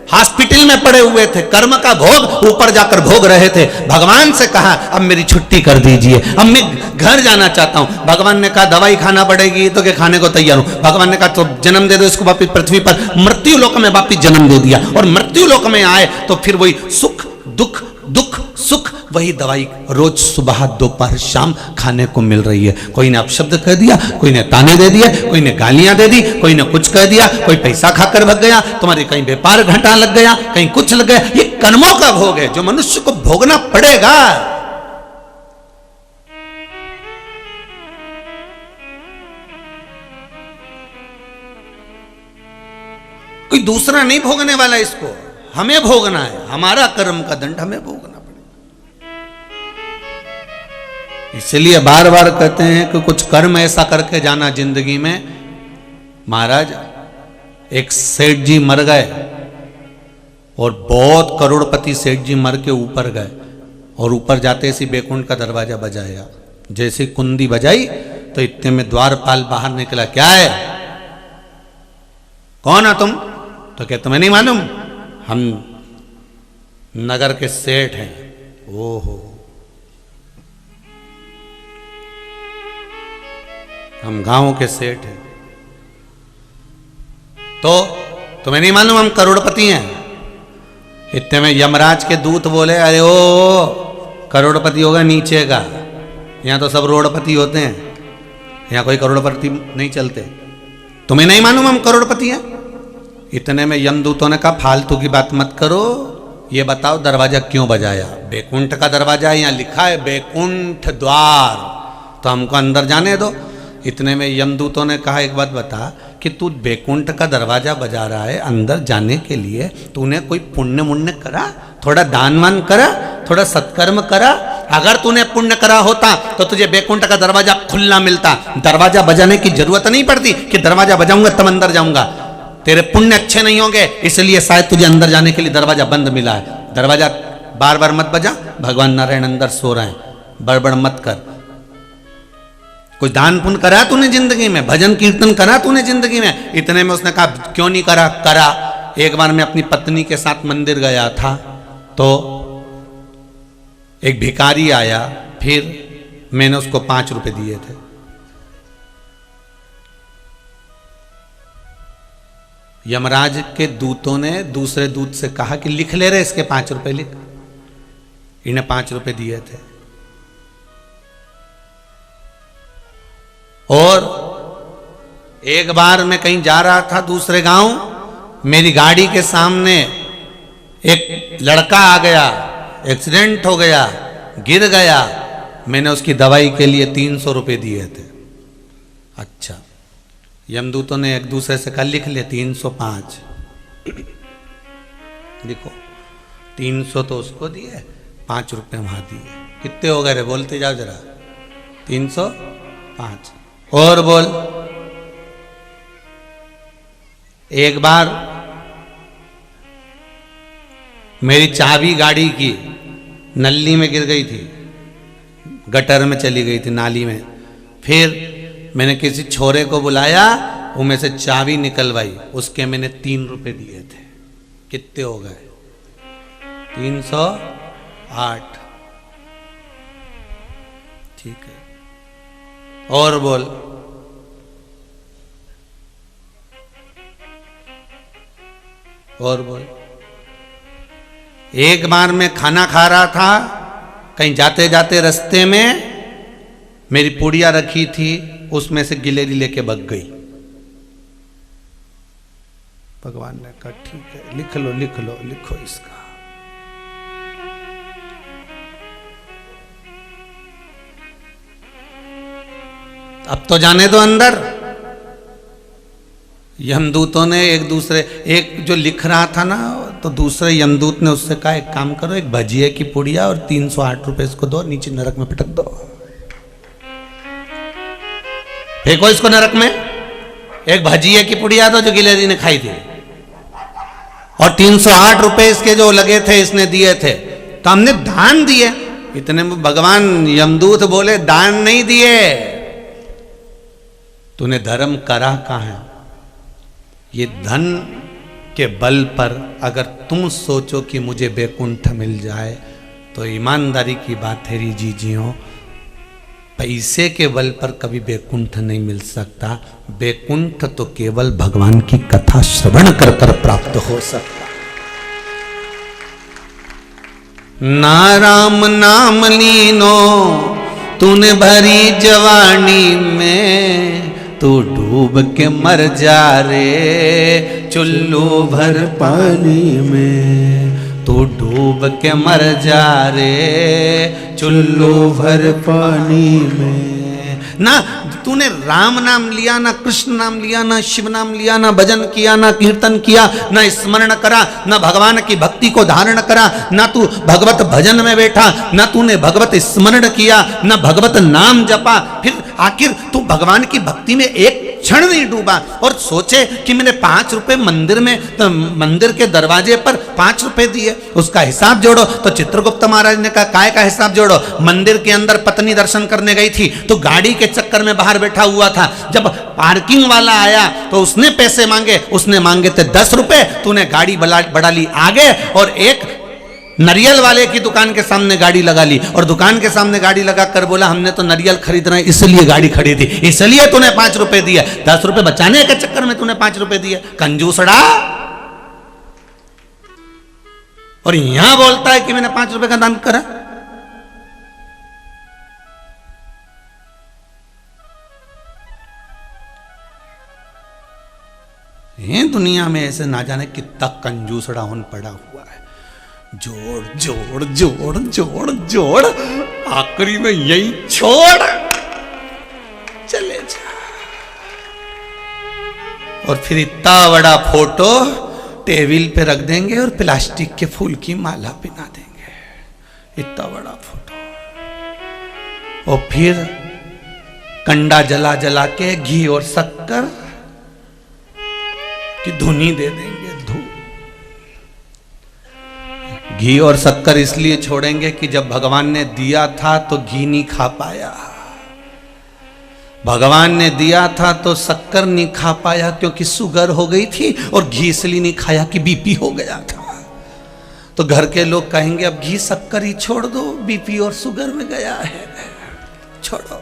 हॉस्पिटल में पड़े हुए थे, कर्म का भोग ऊपर जाकर भोग रहे थे। भगवान से कहा अब मेरी छुट्टी कर दीजिए, अब मैं घर जाना चाहता हूं। भगवान ने कहा दवाई खाना पड़ेगी, तो क्या खाने को तैयार हूं। भगवान ने कहा तो जन्म दे दो इसको वापिस पृथ्वी पर, मृत्यु लोक में वापिस जन्म दे दिया, और मृत्यु लोक में आए तो फिर वही सुख दुख, दुख सुख, वही दवाई रोज सुबह दोपहर शाम खाने को मिल रही है। कोई ने अपशब्द कह दिया, कोई ने ताने दे दिए, कोई ने गालियां दे दी, कोई ने कुछ कह दिया, कोई पैसा खाकर भग गया, तुम्हारे कहीं व्यापार घाटा लग गया, कहीं कुछ लग गया। ये कर्मों का भोग है जो मनुष्य को भोगना पड़ेगा। कोई दूसरा नहीं भोगने वाला, इसको हमें भोगना है, हमारा कर्म का दंड हमें भोगना पड़ेगा। इसलिए बार बार कहते हैं कि कुछ कर्म ऐसा करके जाना जिंदगी में। महाराज एक सेठ जी मर गए, और बहुत करोड़पति सेठ जी मर के ऊपर गए, और ऊपर जाते सी बैकुंठ का दरवाजा बजाया, जैसे कुंडी बजाई तो इतने में द्वारपाल बाहर निकला, क्या है, कौन है तुम? तो क्या तुम्हें नहीं मालूम, हम नगर के सेठ हैं। ओहो, हम गांव के सेठ हैं। तो तुम्हें नहीं मालूम हम करोड़पति हैं? इतने में यमराज के दूत बोले, अरे ओ करोड़पति होगा नीचे का, यहाँ तो सब रोड़पति होते हैं, यहाँ कोई करोड़पति नहीं चलते। तुम्हें नहीं मालूम हम करोड़पति हैं? इतने में यमदूतों ने कहा फालतू की बात मत करो, ये बताओ दरवाजा क्यों बजाया? बैकुंठ का दरवाजा है, यहाँ लिखा है बैकुंठ द्वार, तो हमको अंदर जाने दो। इतने में यमदूतों ने कहा एक बात बता कि तू बैकुंठ का दरवाजा बजा रहा है अंदर जाने के लिए, तूने कोई पुण्य मुण्य करा, थोड़ा दान वान करा, थोड़ा सत्कर्म करा? अगर तूने पुण्य करा होता तो तुझे बैकुंठ का दरवाजा खुला मिलता, दरवाजा बजाने की जरूरत नहीं पड़ती कि दरवाजा बजाऊंगा तब अंदर जाऊंगा। तेरे पुण्य अच्छे नहीं होंगे इसलिए शायद तुझे अंदर जाने के लिए दरवाजा बंद मिला है। दरवाजा बार बार मत बजा, भगवान नारायण अंदर सो रहे हैं, बड़बड़ मत कर। कोई दान पुण्य करा तूने जिंदगी में, भजन कीर्तन करा तूने जिंदगी में? इतने में उसने कहा क्यों नहीं करा? करा। एक बार मैं अपनी पत्नी के साथ मंदिर गया था तो एक भिखारी आया, फिर मैंने उसको 5 रुपए दिए थे। यमराज के दूतों ने दूसरे दूत से कहा कि लिख ले रहे इसके 5 रुपए लिख। इन्हें 5 रुपए दिए थे। और एक बार मैं कहीं जा रहा था दूसरे गांव, मेरी गाड़ी के सामने एक लड़का आ गया, एक्सीडेंट हो गया, गिर गया, मैंने उसकी दवाई के लिए 300 रुपए दिए थे। अच्छा, यमदूतों ने एक दूसरे से कहा लिख ले 305। देखो 300 तो उसको दिए, 5 रुपए वहां दिए, कितने हो गए रे? बोलते जाओ जरा। 305 और बोल। एक बार मेरी चाबी गाड़ी की नली में गिर गई थी, गटर में चली गई थी, नाली में। फिर मैंने किसी छोरे को बुलाया, वो में से चाबी निकलवाई, उसके मैंने 3 रुपए दिए थे। कितने हो गए? 308। ठीक है, और बोल। और बोल। एक बार मैं खाना खा रहा था, कहीं जाते जाते रास्ते में मेरी पुड़िया रखी थी, उसमें से गिलेरी लेके भग गई। भगवान ने कहा ठीक है, लिख लो लिख लो, लिखो इसका। अब तो जाने दो अंदर। यमदूतों ने एक दूसरे, एक जो लिख रहा था ना, तो दूसरे यमदूत ने उससे कहा एक काम करो, एक भजिए की पुड़िया और 308 रुपए इसको दो, नीचे नरक में पटक दो, फेंको इसको नरक में। एक भजिए की पुड़िया दो जो गिलेरी ने खाई थी, और 308 रुपए इसके जो लगे थे इसने दिए थे, तो हमने दान दिए। इतने में भगवान यमदूत बोले दान नहीं दिए, तूने धर्म करा कहाँ है? ये धन के बल पर अगर तुम सोचो कि मुझे बैकुंठ मिल जाए तो ईमानदारी की बात है जी जियो, पैसे के बल पर कभी बैकुंठ नहीं मिल सकता। बैकुंठ तो केवल भगवान की कथा श्रवण कर कर प्राप्त हो सकता। ना राम नाम लीनो तूने भरी जवानी में, तू डूब के मर जा रे चुल्लू भर पानी में, तू डूब के मर जा रे चुल्लू भर पानी में। ना तूने राम नाम लिया, ना कृष्ण नाम लिया, ना शिव नाम लिया, ना भजन किया, ना कीर्तन किया, ना स्मरण करा, ना भगवान की भक्ति को धारण करा, ना तू भगवत भजन में बैठा, ना तूने भगवत स्मरण किया, ना भगवत नाम जपा, फिर आखिर तू भगवान की भक्ति में एक क्षण नहीं डूबा और सोचे कि मैंने 5 रुपए मंदिर में, तो मंदिर के दरवाजे पर 5 रुपए दिए, उसका हिसाब जोड़ो। तो चित्रगुप्त महाराज ने कहा काय का हिसाब जोड़ो? मंदिर के अंदर पत्नी दर्शन करने गई थी तो गाड़ी के चक्कर में बाहर बैठा हुआ था, जब पार्किंग वाला आया तो उसने पैसे मांगे, उसने मांगे थे 10 रुपए, तूने गाड़ी बढ़ा ली आगे और एक नरियल वाले की दुकान के सामने गाड़ी लगा ली, और दुकान के सामने गाड़ी लगा कर बोला हमने तो नरियल खरीदना है इसलिए गाड़ी खड़ी थी, इसलिए तूने 5 रुपए दिए। 10 रुपए बचाने के चक्कर में तूने 5 रुपए दिए। कंजूसड़ा, और यहां बोलता है कि मैंने 5 रुपए का दान करा। ये दुनिया में ऐसे ना जाने कितना कंजूसड़ा होन पड़ा हुआ है। जोड़ जोड़ जोड़ जोड़ जोड़, आखिरी में यही छोड़ चले जा। और फिर इतना बड़ा फोटो टेबल पे रख देंगे और प्लास्टिक के फूल की माला पहना देंगे, इतना बड़ा फोटो। और फिर कंडा जला जला के घी और शक्कर की धुनी दे देंगे। घी और शक्कर इसलिए छोड़ेंगे कि जब भगवान ने दिया था तो घी नहीं खा पाया, भगवान ने दिया था तो शक्कर नहीं खा पाया क्योंकि शुगर हो गई थी, और घी इसलिए नहीं खाया कि बीपी हो गया था। तो घर के लोग कहेंगे अब घी शक्कर ही छोड़ दो, बीपी और शुगर में गया है, छोड़ो।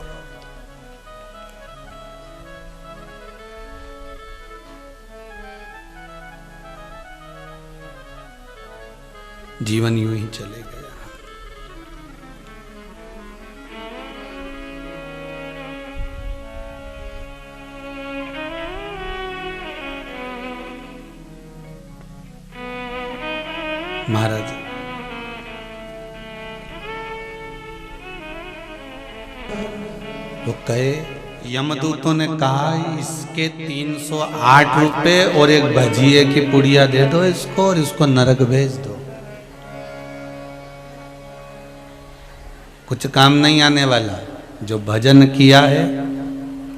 जीवन यूं ही चले गया। महाराज वो कहे, यमदूतों ने कहा इसके 308 रुपए और एक भजिए की पुड़िया दे दो इसको, और इसको नरक भेज दो। कुछ काम नहीं आने वाला। जो भजन किया है,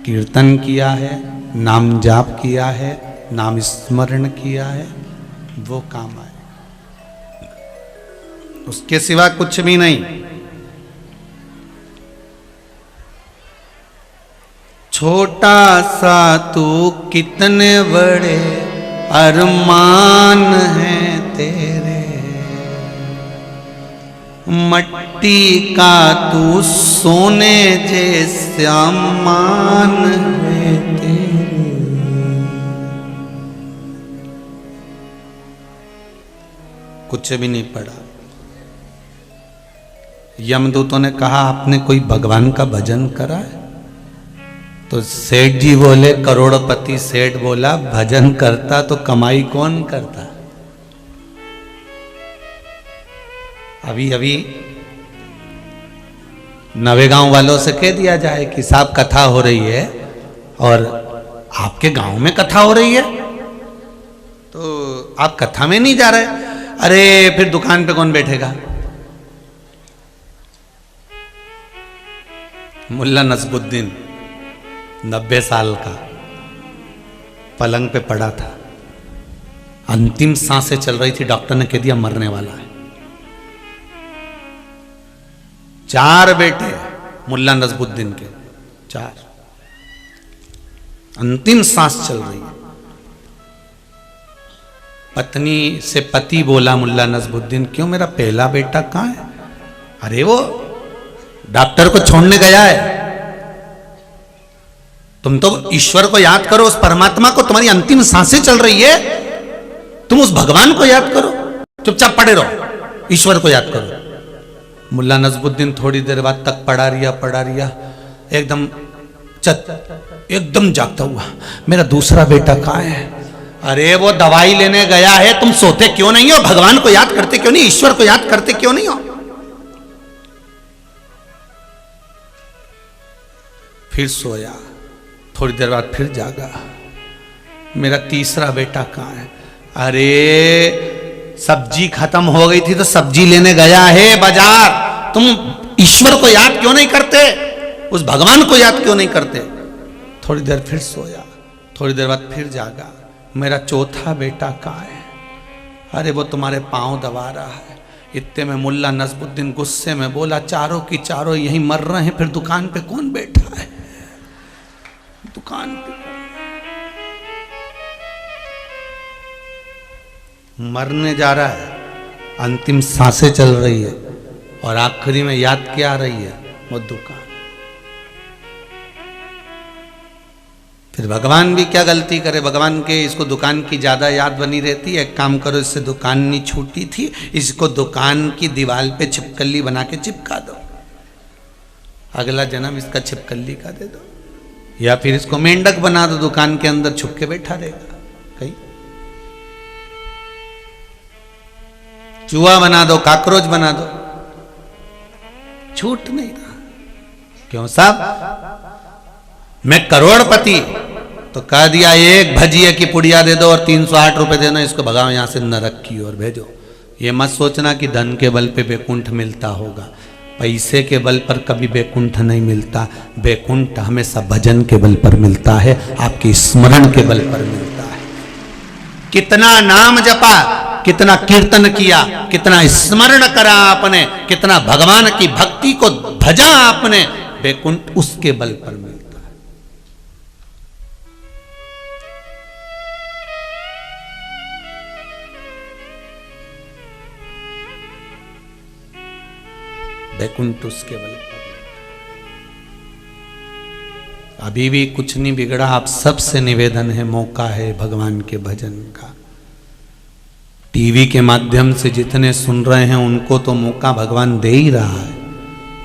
कीर्तन किया है, नाम जाप किया है, नाम स्मरण किया है, वो काम आए, उसके सिवा कुछ भी नहीं। छोटा सा तू कितने बड़े अरमान हैं तेरे, मट्टी का तू सोने जैसा मान है तेरे। कुछ भी नहीं पड़ा। यमदूतों ने कहा आपने कोई भगवान का भजन करा है? तो सेठ जी बोले, करोड़पति सेठ बोला, भजन करता तो कमाई कौन करता। अभी अभी नवेगांव वालों से कह दिया जाए कि साहब कथा हो रही है और आपके गांव में कथा हो रही है, तो आप कथा में नहीं जा रहे। अरे फिर दुकान पे कौन बैठेगा। मुल्ला नसबुद्दीन 90 साल का पलंग पे पड़ा था, अंतिम सांसें चल रही थी, डॉक्टर ने कह दिया मरने वाला है। 4 बेटे मुल्ला नसबुद्दीन के, 4, अंतिम सांस चल रही है। पत्नी से पति बोला मुल्ला नसबुद्दीन, क्यों मेरा पहला बेटा कहां है? अरे वो डॉक्टर को छोड़ने गया है। तुम तो ईश्वर को याद करो, उस परमात्मा को, तुम्हारी अंतिम सांसें चल रही है, तुम उस भगवान को याद करो, चुपचाप पड़े रहो, ईश्वर को याद करो। मुल्ला नसबुद्दीन थोड़ी देर बाद तक पड़ा रिया, एकदम जागता हुआ, मेरा दूसरा बेटा कहां है? अरे वो दवाई लेने गया है। तुम सोते क्यों नहीं हो? भगवान को याद करते क्यों नहीं? ईश्वर को याद करते क्यों नहीं हो? फिर सोया, थोड़ी देर बाद फिर जागा, मेरा तीसरा बेटा कहां है? अरे सब्जी खत्म हो गई थी तो सब्जी लेने गया है बाजार। तुम ईश्वर को याद क्यों नहीं करते? उस भगवान को याद क्यों नहीं करते? थोड़ी देर फिर सोया, थोड़ी देर बाद फिर जागा, मेरा चौथा बेटा कहां है? अरे वो तुम्हारे पांव दबा रहा है। इतने में मुल्ला नसबुद्दीन गुस्से में बोला, चारों की चारों यहीं मर रहे हैं, फिर दुकान पे कौन बैठा है? दुकान पे मरने जा रहा है, अंतिम सांसें चल रही है, और आखिरी में याद क्या आ रही है? वो दुकान। फिर भगवान भी क्या गलती करे, भगवान के इसको दुकान की ज़्यादा याद बनी रहती है, एक काम करो इससे दुकान नहीं छूटी थी, इसको दुकान की दीवार पे छिपकली बना के चिपका दो, अगला जन्म इसका छिपकली का दे दो, या फिर इसको मेंढक बना दो, दुकान के अंदर छुप के बैठा रहेगा कहीं, चूहा बना दो, काकरोच बना दो, छूट नहीं रहा। क्यों साहब, मैं करोड़पति, तो कह दिया एक भजिए की पुड़िया दे दो और 308 रुपए देना, इसको भगाओ यहां से नरक की ओर भेजो। ये मत सोचना कि धन के बल पे बैकुंठ मिलता होगा, पैसे के बल पर कभी बैकुंठ नहीं मिलता। बैकुंठ हमेशा भजन के बल पर मिलता है, आपके स्मरण के बल पर मिलता है। कितना नाम जपा, कितना कीर्तन किया, कितना स्मरण करा आपने, कितना भगवान की भक्ति को भजा आपने, बैकुंठ उसके बल पर मिलता है। बैकुंठ उसके बल पर। अभी भी कुछ नहीं बिगड़ा, आप सबसे निवेदन है, मौका है भगवान के भजन का। टीवी के माध्यम से जितने सुन रहे हैं उनको तो मौका भगवान दे ही रहा है,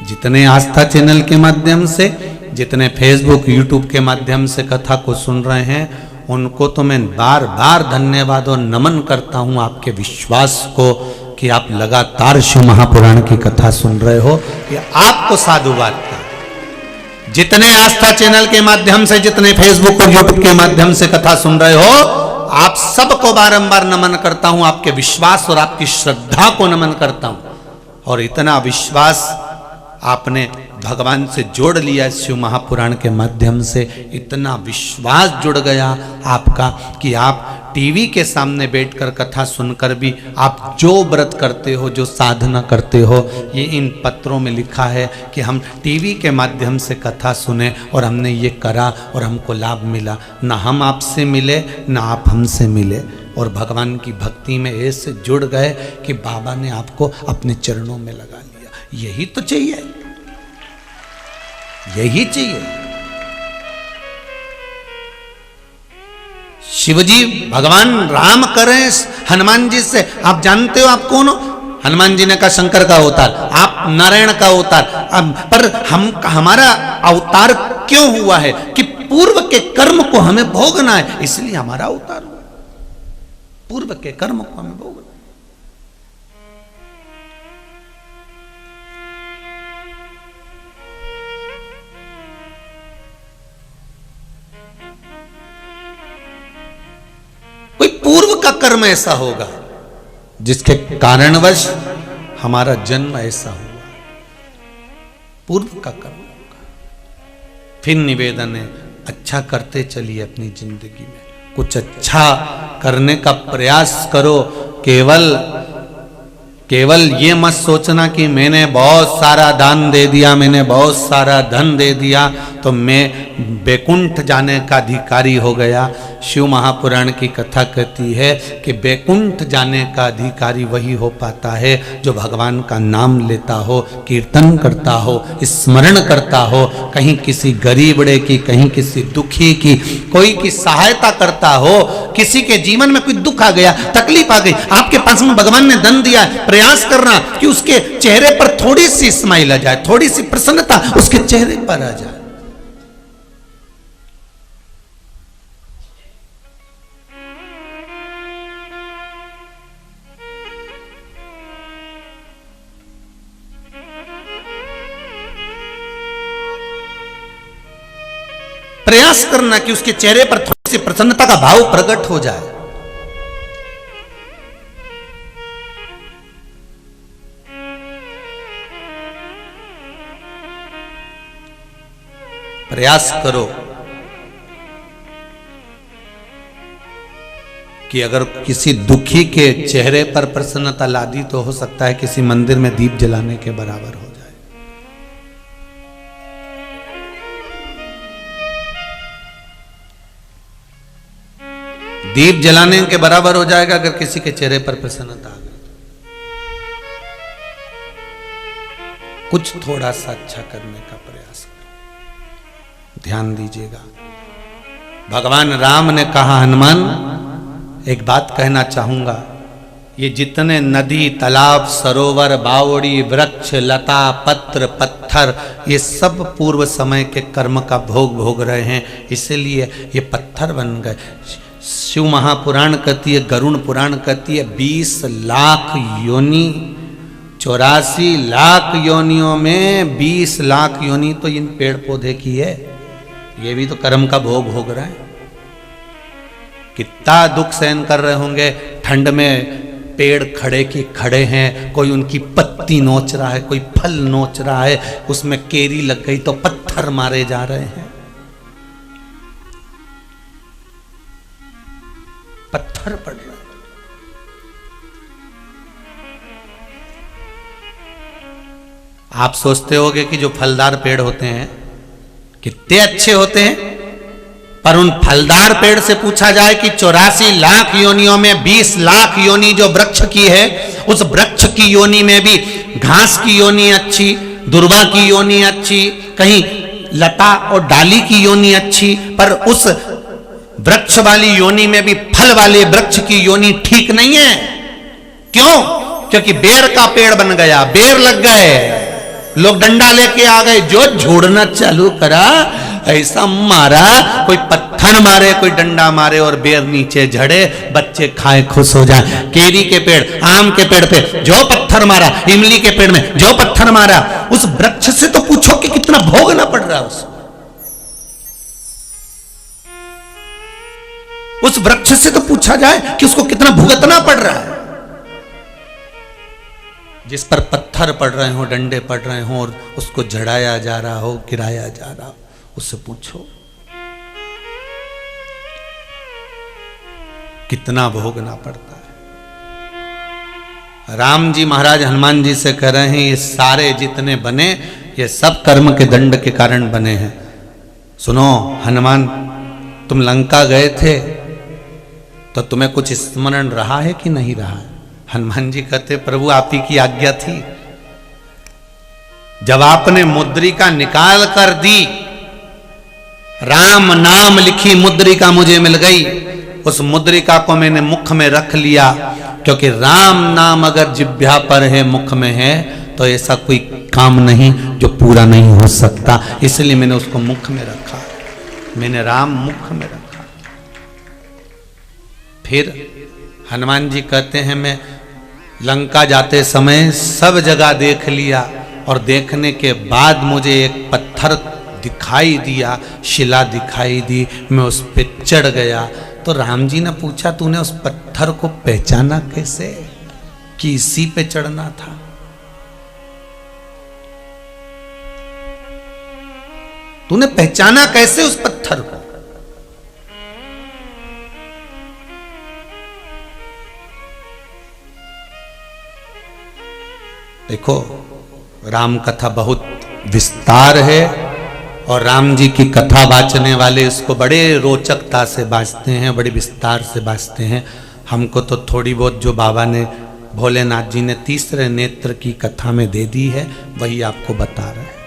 जितने आस्था चैनल के माध्यम से, जितने फेसबुक यूट्यूब के माध्यम से कथा को सुन रहे हैं, उनको तो मैं बार बार धन्यवाद और नमन करता हूं आपके विश्वास को कि आप लगातार शिव महापुराण की कथा सुन रहे हो। ये आपको साधुवाद का, जितने आस्था चैनल के माध्यम से, जितने फेसबुक और यूट्यूब के माध्यम से कथा सुन रहे हो, आप सबको बारंबार नमन करता हूं, आपके विश्वास और आपकी श्रद्धा को नमन करता हूं। और इतना विश्वास आपने भगवान से जोड़ लिया शिव महापुराण के माध्यम से, इतना विश्वास जुड़ गया आपका कि आप टीवी के सामने बैठकर कथा सुनकर भी आप जो व्रत करते हो, जो साधना करते हो, ये इन पत्रों में लिखा है कि हम टीवी के माध्यम से कथा सुने और हमने ये करा और हमको लाभ मिला। ना हम आपसे मिले, ना आप हमसे मिले, और भगवान की भक्ति में ऐसे जुड़ गए कि बाबा ने आपको अपने चरणों में लगा लिया। यही तो चाहिए, यही चाहिए। शिवजी भगवान राम करें हनुमान जी से, आप जानते हो आप कौन हो? हनुमान जी ने कहा शंकर का अवतार, आप नारायण का अवतार। पर हमारा अवतार क्यों हुआ है कि पूर्व के कर्म को हमें भोगना है, इसलिए हमारा अवतार हुआ। पूर्व के कर्म को हमें भोगना। कोई पूर्व का कर्म ऐसा होगा जिसके कारणवश हमारा जन्म ऐसा हुआ, पूर्व का कर्म होगा। फिर निवेदन है, अच्छा करते चलिए अपनी जिंदगी में, कुछ अच्छा करने का प्रयास करो। केवल ये मत सोचना कि मैंने बहुत सारा दान दे दिया, मैंने बहुत सारा धन दे दिया तो मैं बैकुंठ जाने का अधिकारी हो गया। शिव महापुराण की कथा कहती है कि बैकुंठ जाने का अधिकारी वही हो पाता है जो भगवान का नाम लेता हो, कीर्तन करता हो, स्मरण करता हो, कहीं किसी गरीबड़े की, कहीं किसी दुखी की, कोई की सहायता करता हो। किसी के जीवन में कोई दुख आ गया, तकलीफ आ गई, आपके पास में भगवान ने धन दिया, प्रयास करना कि उसके चेहरे पर थोड़ी सी स्माइल आ जाए, थोड़ी सी प्रसन्नता उसके चेहरे पर आ जाए। प्रयास करना कि उसके चेहरे पर थोड़ी सी प्रसन्नता का भाव प्रकट हो जाए। प्रयास करो कि अगर किसी दुखी के चेहरे पर प्रसन्नता ला दी तो हो सकता है किसी मंदिर में दीप जलाने के बराबर हो जाए। दीप जलाने के बराबर हो जाएगा अगर किसी के चेहरे पर प्रसन्नता आ गई। कुछ थोड़ा सा अच्छा करने का प्रयास करो, ध्यान दीजिएगा। भगवान राम ने कहा, हनुमान एक बात कहना चाहूंगा, ये जितने नदी, तालाब, सरोवर, बावड़ी, वृक्ष, लता, पत्र, पत्थर, ये सब पूर्व समय के कर्म का भोग रहे हैं, इसीलिए ये पत्थर बन गए। शिव महापुराण कहती है, गरुड़ पुराण कहती है, 20 लाख योनि, 84 लाख योनियों में 20 लाख योनि तो इन पेड़ पौधे की है। ये भी तो कर्म का भोग रहा है। कितना दुख सहन कर रहे होंगे। ठंड में पेड़ खड़े की खड़े हैं, कोई उनकी पत्ती नोच रहा है, कोई फल नोच रहा है, उसमें केरी लग गई तो पत्थर मारे जा रहे हैं। पत्थर पड़ रहे हैं। आप सोचते होंगे कि जो फलदार पेड़ होते हैं कितने अच्छे होते हैं, पर उन फलदार पेड़ से पूछा जाए कि 84 लाख योनियों में 20 लाख योनि जो वृक्ष की है, उस वृक्ष की योनि में भी घास की योनि अच्छी, दुर्वा की योनि अच्छी, कहीं लता और डाली की योनि अच्छी, पर उस वृक्ष वाली योनि में भी फल वाले वृक्ष की योनि ठीक नहीं है। क्यों? क्योंकि बेर का पेड़ बन गया, बेर लग गए, लोग डंडा लेके आ गए, जो झोड़ना चालू करा, ऐसा मारा, कोई पत्थर मारे, कोई डंडा मारे और बेर नीचे झड़े, बच्चे खाए खुश हो जाए। केरी के पेड़, आम के पेड़ पे जो पत्थर मारा, इमली के पेड़ में जो पत्थर मारा, उस वृक्ष से तो पूछो कि कितना भोगना पड़ रहा है उस वृक्ष से तो पूछा जाए कि उसको कितना भुगतना पड़ रहा है। जिस पर पत्थर पड़ रहे हो, डंडे पड़ रहे हो और उसको झड़ाया जा रहा हो, गिराया जा रहा हो, उससे पूछो कितना भोगना पड़ता है। राम जी महाराज हनुमान जी से कह रहे हैं, ये सारे जितने बने, ये सब कर्म के दंड के कारण बने हैं। सुनो हनुमान, तुम लंका गए थे तो तुम्हें कुछ स्मरण रहा है कि नहीं रहा? हनुमान जी कहते, प्रभु आप ही की आज्ञा थी। जब आपने मुद्रिका निकाल कर दी, राम नाम लिखी मुद्रिका मुझे मिल गई, उस मुद्रिका को मैंने मुख में रख लिया, क्योंकि राम नाम अगर जिह्वा पर है, मुख में है, तो ऐसा कोई काम नहीं जो पूरा नहीं हो सकता। इसलिए मैंने उसको मुख में रखा, मैंने राम मुख में रखा। फिर हनुमान जी कहते हैं, मैं लंका जाते समय सब जगह देख लिया और देखने के बाद मुझे एक पत्थर दिखाई दिया, शिला दिखाई दी, मैं उस पे चढ़ गया। तो राम जी ने पूछा, तूने उस पत्थर को पहचाना कैसे कि इसी पे चढ़ना था? तूने पहचाना कैसे उस पत्थर को? देखो, राम कथा बहुत विस्तार है और राम जी की कथा वाचने वाले इसको बड़े रोचकता से बाँचते हैं, बड़े विस्तार से बाँचते हैं। हमको तो थोड़ी बहुत जो बाबा ने, भोलेनाथ जी ने तीसरे नेत्र की कथा में दे दी है, वही आपको बता रहे हैं।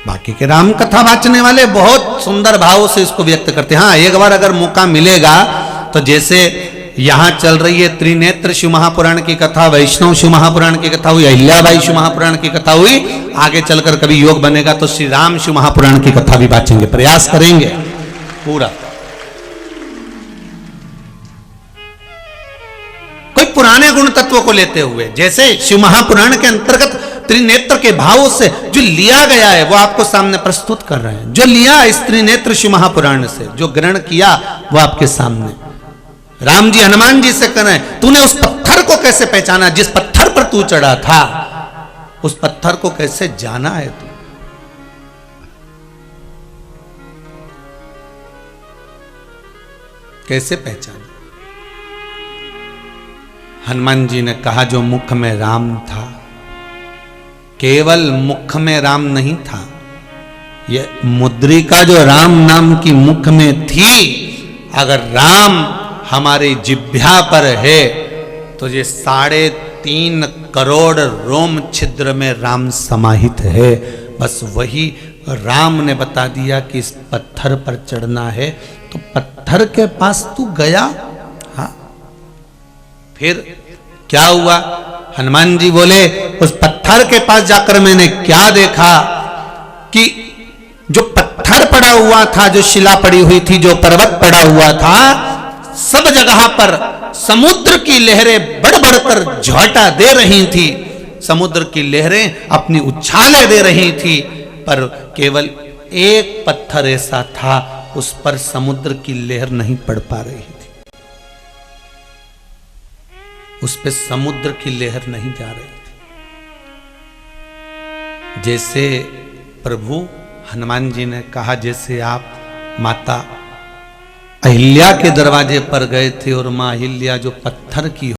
बाकी के राम कथा वाचने वाले बहुत सुंदर भाव से इसको व्यक्त करते हैं। हाँ, एक बार अगर मौका मिलेगा तो जैसे यहां चल रही है त्रिनेत्र शिव महापुराण की कथा, वैष्णव शिव महापुराण की कथा हुई, अहिल्याबाई शिव महापुराण की कथा हुई, आगे चलकर कभी योग बनेगा तो श्री राम शिव महापुराण की कथा भी बांचेंगे, प्रयास करेंगे पूरा। कोई पुराने गुण तत्वों को लेते हुए, जैसे शिव महापुराण के अंतर्गत त्रिनेत्र के भावों से जो लिया गया है वो आपको सामने प्रस्तुत कर रहे हैं। जो लिया इस त्रिनेत्र शिव महापुराण से, जो ग्रहण किया वो आपके सामने। राम जी हनुमान जी से कह रहे हैं, तूने उस पत्थर को कैसे पहचाना? जिस पत्थर पर तू चढ़ा था, उस पत्थर को कैसे जाना है तू? कैसे पहचाना? हनुमान जी ने कहा, जो मुख में राम था, केवल मुख में राम नहीं था, ये मुद्रिका जो राम नाम की मुख में थी, अगर राम हमारे जिह्वा पर है तो ये 3.5 करोड़ रोम छिद्र में राम समाहित है। बस वही राम ने बता दिया कि इस पत्थर पर चढ़ना है, तो पत्थर के पास तू गया। हाँ, फिर क्या हुआ? हनुमान जी बोले उस पत्थर के पास जाकर मैंने क्या देखा कि जो पत्थर पड़ा हुआ था, जो शिला पड़ी हुई थी, जो पर्वत पड़ा हुआ था, सब जगह पर समुद्र की लहरें बढ़ बढ़कर झोंटा दे रही थी। समुद्र की लहरें अपनी उछालें दे रही थी, पर केवल एक पत्थर ऐसा था उस पर समुद्र की लहर नहीं पड़ पा रही थी, उस पे समुद्र की लहर नहीं जा रही थी। जैसे प्रभु हनुमान जी ने कहा, जैसे आप माता अहिल्या के दरवाजे पर गए थे और मां अहिल्या जो पत्थर की